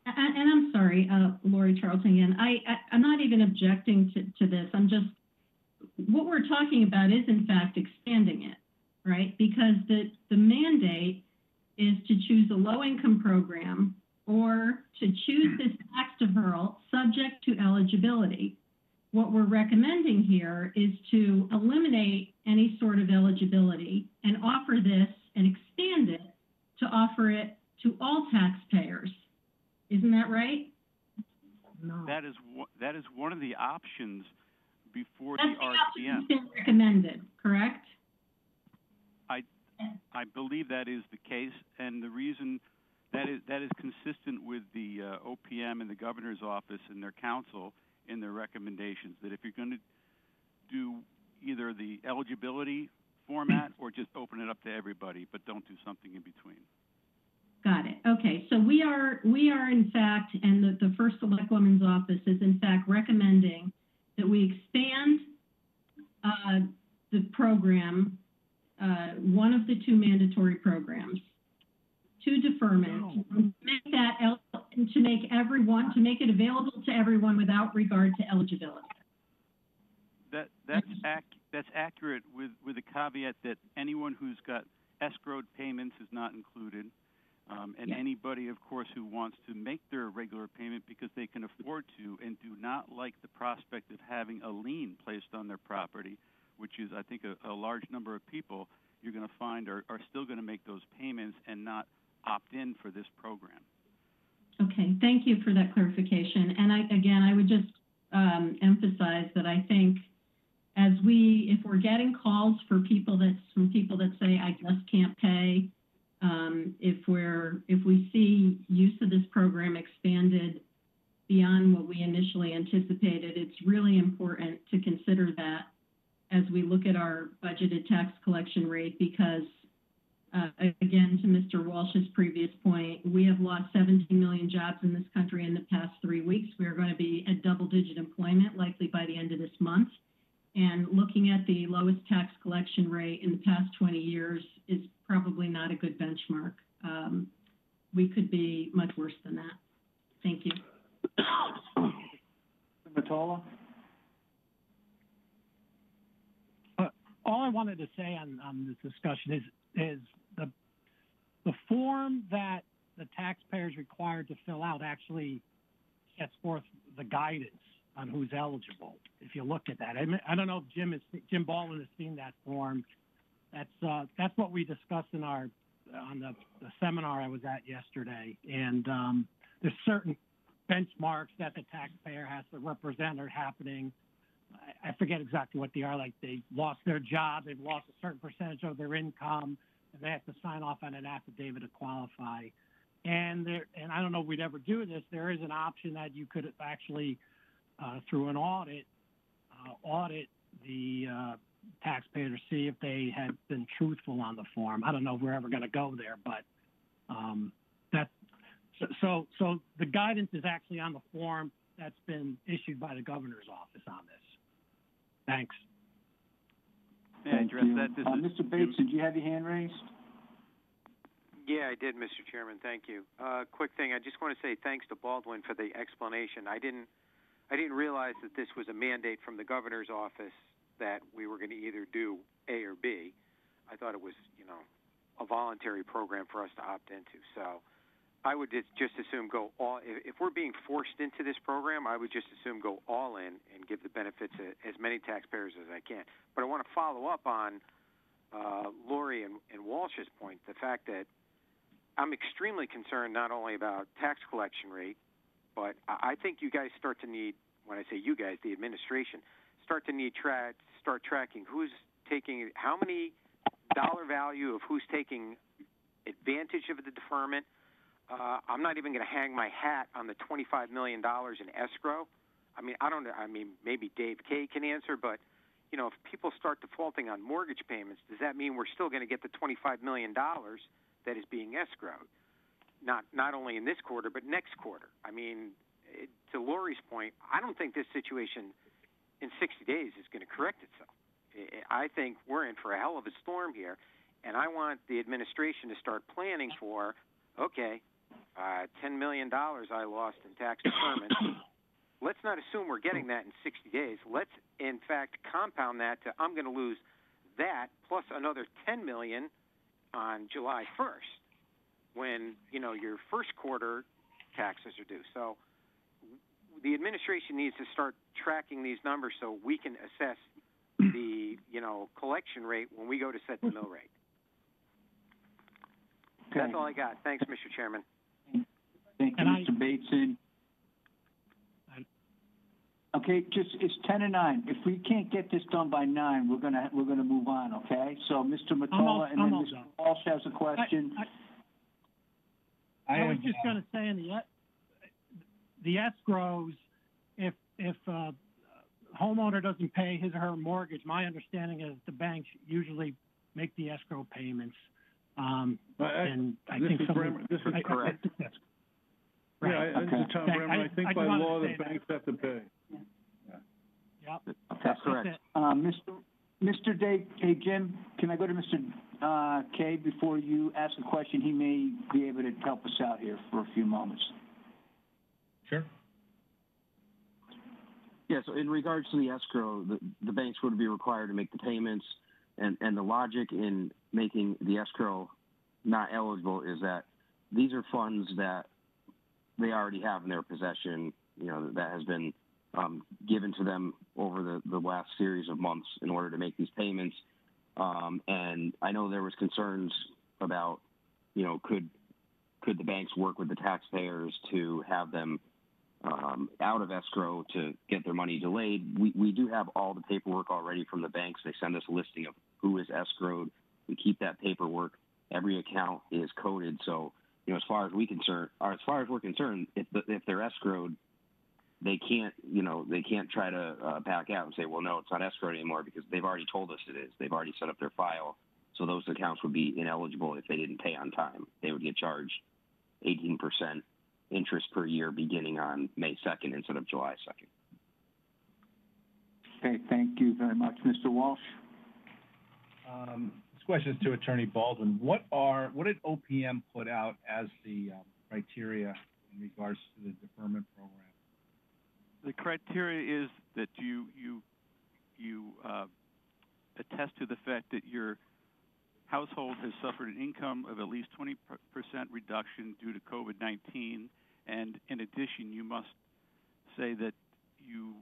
And I'm sorry, Lori Charlton again. I'm not even objecting to this. I'm just, what we're talking about is in fact expanding it, right? Because the mandate is to choose a low-income program or to choose this tax deferral subject to eligibility. What we're recommending here is to eliminate any sort of eligibility and offer this and expand it to offer it to all taxpayers. Isn't that right? No. That is one of the options before That's the RTM. The option that's been recommended, correct? I believe that is the case, and the reason that is consistent with the OPM and the governor's office and their council in their recommendations, that if you're going to do either the eligibility format or just open it up to everybody, but don't do something in between. Got it. Okay, so we are in fact, and the First Select Woman's Office is in fact recommending that we expand the program, one of the two mandatory programs, to deferment, make that to make it available to everyone without regard to eligibility. That's accurate with the caveat that anyone who's got escrowed payments is not included. And anybody, of course, who wants to make their regular payment because they can afford to and do not like the prospect of having a lien placed on their property, which is, I think, a large number of people you're going to find are still going to make those payments and not opt in for this program. Okay, thank you for that clarification. And I would just emphasize that I think if we're getting calls from people that say, I just can't pay, if we see use of this program expanded beyond what we initially anticipated, it's really important to consider that as we look at our budgeted tax collection rate, because again, to Mr. Walsh's previous point, we have lost 17 million jobs in this country in the past 3 weeks. We are going to be at double-digit employment likely by the end of this month. And looking at the lowest tax collection rate in the past 20 years is probably not a good benchmark. We could be much worse than that. Thank you. Matola? All I wanted to say on this discussion is the form that the taxpayer is required to fill out actually sets forth the guidance on who's eligible. If you look at that, I don't know if Jim Baldwin has seen that form. That's what we discussed on the seminar I was at yesterday. And there's certain benchmarks that the taxpayer has to represent are happening. I forget exactly what they are. Like they lost their job, they've lost a certain percentage of their income, and they have to sign off on an affidavit to qualify. And I don't know if we'd ever do this. There is an option that you could actually, through an audit the taxpayer to see if they had been truthful on the form. I don't know if we're ever going to go there, but so the guidance is actually on the form that's been issued by the governor's office on this. Thanks. May I address that? Mr. Bates, did you have your hand raised? Yeah, I did, Mr. Chairman. Thank you. Quick thing, I just want to say thanks to Baldwin for the explanation. I didn't realize that this was a mandate from the governor's office that we were going to either do A or B. I thought it was, a voluntary program for us to opt into. So I would just assume go all, if we're being forced into this program, I would just assume go all in and give the benefits to as many taxpayers as I can. But I want to follow up on Lori and Walsh's point, the fact that I'm extremely concerned not only about tax collection rate, but I think you guys start to need, when I say you guys, the administration, start tracking who's taking, how many dollar value of who's taking advantage of the deferment. I'm not even going to hang my hat on the $25 million in escrow. I mean, maybe Dave Kay can answer, but, if people start defaulting on mortgage payments, does that mean we're still going to get the $25 million that is being escrowed? Not only in this quarter, but next quarter. I mean, to Lori's point, I don't think this situation in 60 days is going to correct itself. I think we're in for a hell of a storm here, and I want the administration to start planning for, okay, $10 million I lost in tax deferment. Let's not assume we're getting that in 60 days. Let's, in fact, compound that to I'm going to lose that plus another $10 million on July 1st when, your first quarter taxes are due. So the administration needs to start tracking these numbers so we can assess the, collection rate when we go to set the mill rate. Okay. That's all I got. Thanks, Mr. Chairman. Thank you, Mr. Bateson. Okay, it's 10:09. If we can't get this done by 9, we're gonna move on. Okay. So Mr. Mottola and then Mr. Walsh has a question. I was just going to say in the escrows, if homeowner doesn't pay his or her mortgage, my understanding is the banks usually make the escrow payments. And I think this is correct. This is Tom Bremer. I think by law the banks have to pay. Yep. That's correct. Mr. Day, hey Jim, can I go to Mr. Kay before you ask a question? He may be able to help us out here for a few moments. Sure. Yeah, so in regards to the escrow, the banks would be required to make the payments, and the logic in making the escrow not eligible is that these are funds that they already have in their possession, that has been given to them over the last series of months in order to make these payments. And I know there was concerns about, could the banks work with the taxpayers to have them out of escrow to get their money delayed. We do have all the paperwork already from the banks. They send us a listing of who is escrowed. We keep that paperwork. Every account is coded. So, as far as we're concerned, if they're escrowed, they can't try to back out and say, well, no, it's not escrowed anymore because they've already told us it is. They've already set up their file. So those accounts would be ineligible if they didn't pay on time. They would get charged 18% interest per year beginning on May 2nd instead of July 2nd. Okay, thank you very much. Mr. Walsh? This question is to Attorney Baldwin. What did OPM put out as the criteria in regards to the deferment program? The criteria is that you attest to the fact that your household has suffered an income of at least 20% reduction due to COVID-19, and in addition, you must say that you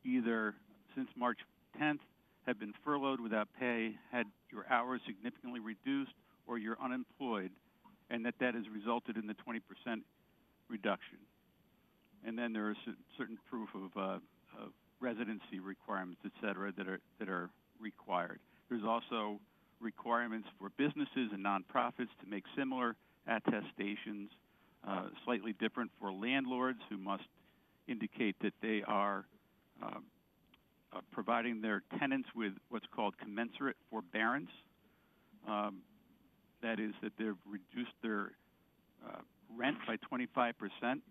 either since March 10th have been furloughed without pay, had your hours significantly reduced, or you're unemployed, and that has resulted in the 20% reduction. And then there are certain proof of residency requirements, et cetera, that are required. There's also requirements for businesses and nonprofits to make similar attestations, slightly different for landlords who must indicate that they are providing their tenants with what's called commensurate forbearance. That is that they've reduced their rent by 25%.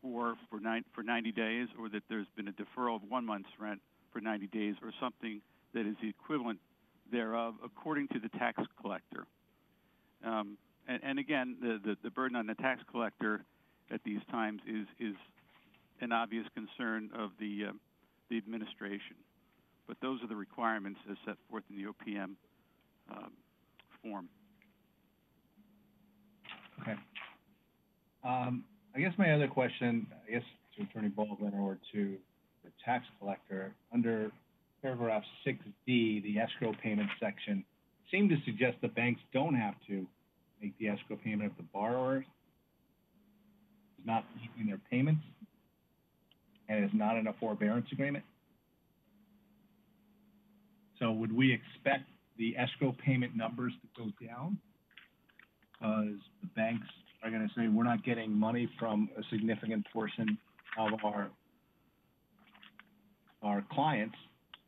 Or for 90 days, or that there's been a deferral of 1 month's rent for 90 days, or something that is the equivalent thereof, according to the tax collector. And again, the burden on the tax collector at these times is an obvious concern of the administration. But those are the requirements as set forth in the OPM form. Okay. I guess my other question, to Attorney Baldwin or to the tax collector, under paragraph 6D, the escrow payment section, seemed to suggest the banks don't have to make the escrow payment if the borrower is not making their payments and is not in a forbearance agreement. So would we expect the escrow payment numbers to go down because the banks are going to say we're not getting money from a significant portion of our clients,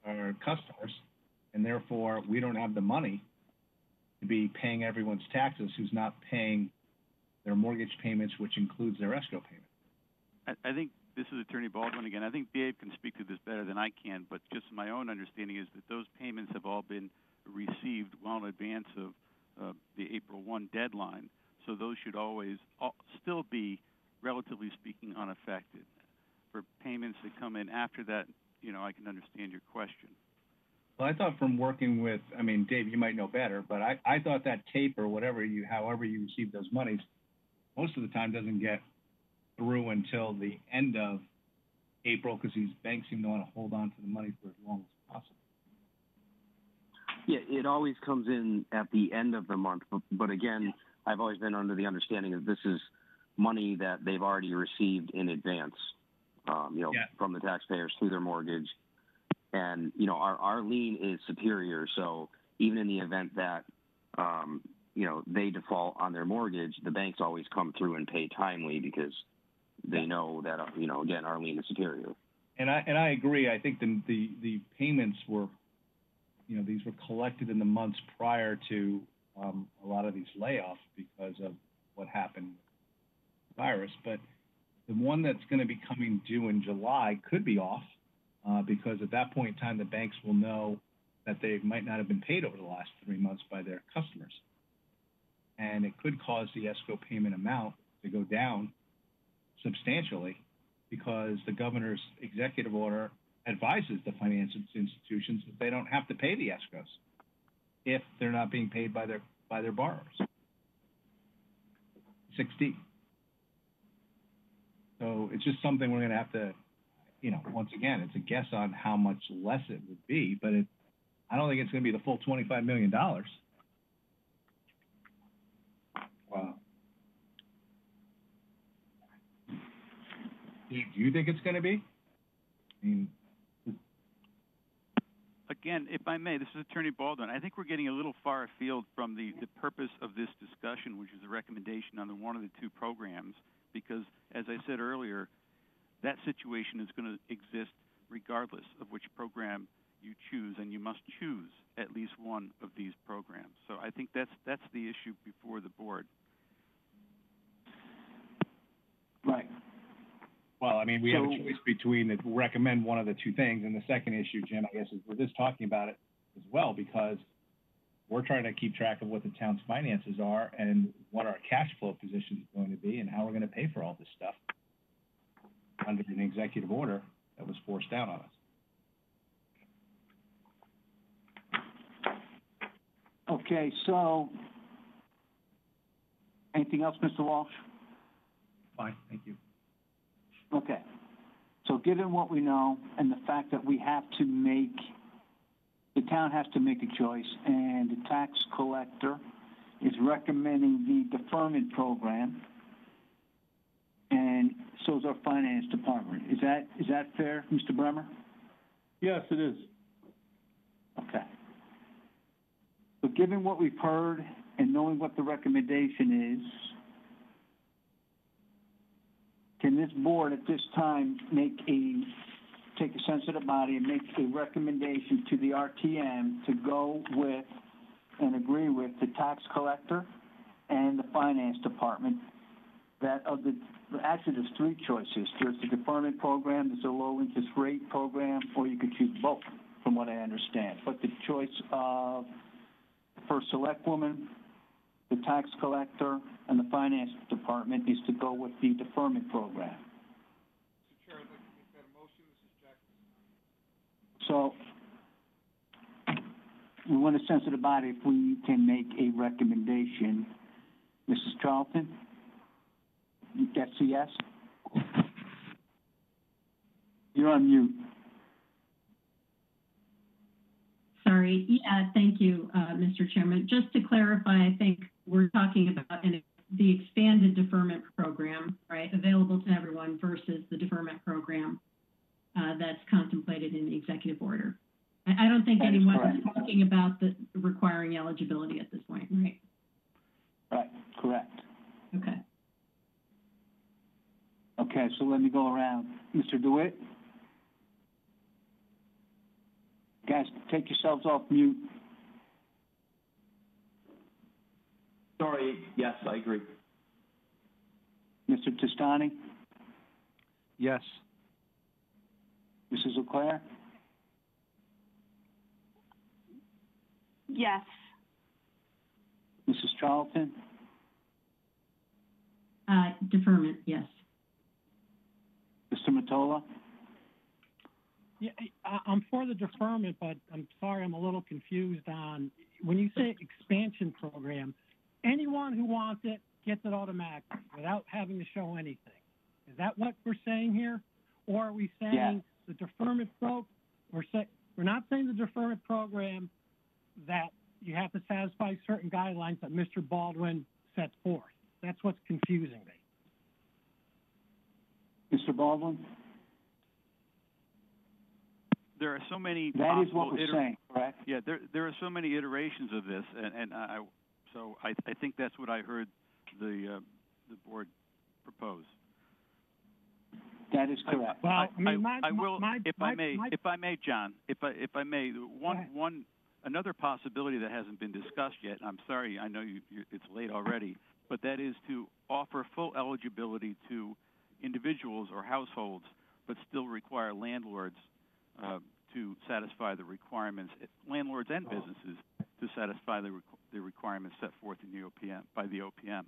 our customers, and therefore we don't have the money to be paying everyone's taxes who's not paying their mortgage payments, which includes their escrow payment? I think this is Attorney Baldwin again. I think Dave can speak to this better than I can, but just my own understanding is that those payments have all been received well in advance of the April 1 deadline. So those should always still be, relatively speaking, unaffected. For payments that come in after that, I can understand your question. Well, I thought from working with, Dave, you might know better, but I thought that tape or however you receive those monies, most of the time doesn't get through until the end of April because these banks seem to want to hold on to the money for as long as possible. Yeah, it always comes in at the end of the month, but again, I've always been under the understanding that this is money that they've already received in advance, from the taxpayers through their mortgage. And, our lien is superior. So even in the event that, they default on their mortgage, the banks always come through and pay timely because they know that, again, our lien is superior. And I agree. I think the payments were, these were collected in the months prior to a lot of these layoffs because of what happened with the virus. But the one that's going to be coming due in July could be off because at that point in time, the banks will know that they might not have been paid over the last 3 months by their customers. And it could cause the escrow payment amount to go down substantially because the governor's executive order advises the financial institutions that they don't have to pay the escrows if they're not being paid by their borrowers. 6D. So it's just something we're going to have to, once again, it's a guess on how much less it would be, but I don't think it's going to be the full $25 million. Wow. Do you think it's going to be? Again, if I may, this is Attorney Baldwin. I think we're getting a little far afield from the purpose of this discussion, which is a recommendation on one of the two programs, because, as I said earlier, that situation is going to exist regardless of which program you choose, and you must choose at least one of these programs. So I think that's the issue before the board. Right. Well, we have a choice between to recommend one of the two things. And the second issue, Jim, I guess, is we're just talking about it as well because we're trying to keep track of what the town's finances are and what our cash flow position is going to be and how we're going to pay for all this stuff under an executive order that was forced down on us. Okay, so anything else, Mr. Walsh? Fine, thank you. Okay. So given what we know and the fact that the town has to make a choice, and the tax collector is recommending the deferment program, and so is our finance department. Is that fair, Mr. Bremer? Yes, it is. Okay. So given what we've heard and knowing what the recommendation is, can this board at this time take a sense of the body and make a recommendation to the RTM to go with and agree with the tax collector and the finance department actually there's three choices. There's the deferment program, there's a low interest rate program, or you could choose both, from what I understand. But the choice of the first select woman the tax collector and the finance department is to go with the deferment program. Mr. Chair, I'd like to make that a motion. This is Jack. So, we want a sense of the body if we can make a recommendation. Mrs. Charlton? That's a yes? You're on mute. Sorry. Yeah, thank you, Mr. Chairman. Just to clarify, I think we're talking about the expanded deferment program, right, available to everyone versus the deferment program that's contemplated in the executive order. I don't think anyone is talking about the requiring eligibility at this point, right? Right, correct. Okay. Okay, so let me go around. Mr. DeWitt? Guys, take yourselves off mute. Sorry, yes, I agree. Mr. Testani? Yes. Mrs. Leclerc? Yes. Mrs. Charlton? Deferment, yes. Mr. Mottola? Yeah, I'm for the deferment, but I'm sorry, I'm a little confused on, when you say expansion program, anyone who wants it gets it automatically without having to show anything. Is that what we're saying here? Or are we saying the deferment we're not saying the deferment program that you have to satisfy certain guidelines that Mr. Baldwin set forth. That's what's confusing me. Mr. Baldwin? There are so many. That is what we're saying, correct? Yeah, there are so many iterations of this, and I think that's what I heard the board propose. That is correct. Well, if I may, John, another possibility that hasn't been discussed yet. I'm sorry, I know it's late already, but that is to offer full eligibility to individuals or households, but still require landlords to satisfy the requirements, landlords and businesses to satisfy the requirements set forth in the OPM by the OPM.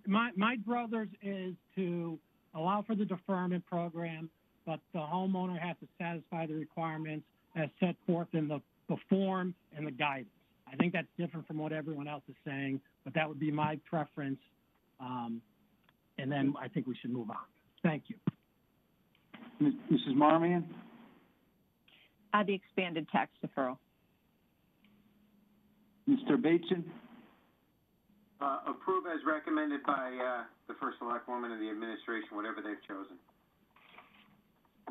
My brother's is to allow for the deferment program, but the homeowner has to satisfy the requirements as set forth in the form and the guidance. I think that's different from what everyone else is saying, but that would be my preference. And then I think we should move on. Thank you. Mrs. Marmion? The expanded tax deferral. Mr. Bateson? Approve as recommended by the first select woman and the administration, whatever they've chosen.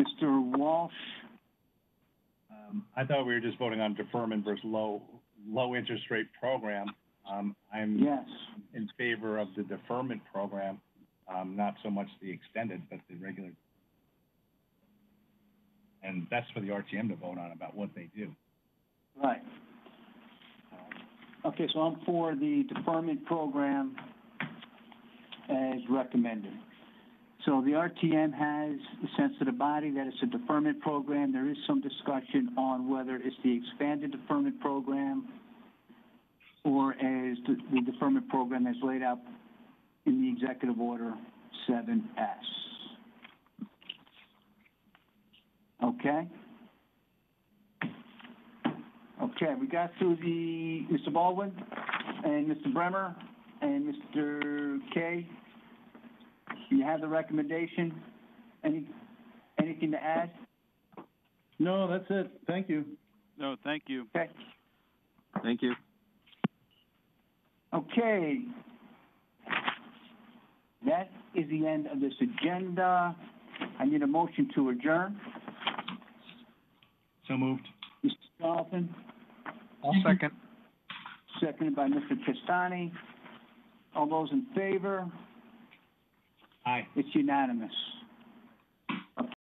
Mr. Walsh? I thought we were just voting on deferment versus low interest rate program. I'm in favor of the deferment program, not so much the extended, but the regular. And that's for the RTM to vote on about what they do. Right. Okay, so I'm for the deferment program as recommended. So the RTM has the sense of the body that it's a deferment program. There is some discussion on whether it's the expanded deferment program or as the deferment program as laid out in the Executive Order 7S. Okay? Okay, we got through Mr. Baldwin and Mr. Bremer and Mr. Kay. You have the recommendation. Anything to add? No, that's it. Thank you. No, thank you. Okay. Thank you. Okay. That is the end of this agenda. I need a motion to adjourn. So moved. Mr. Jonathan? I'll second. Seconded by Mr. Castani. All those in favor? Aye. It's unanimous.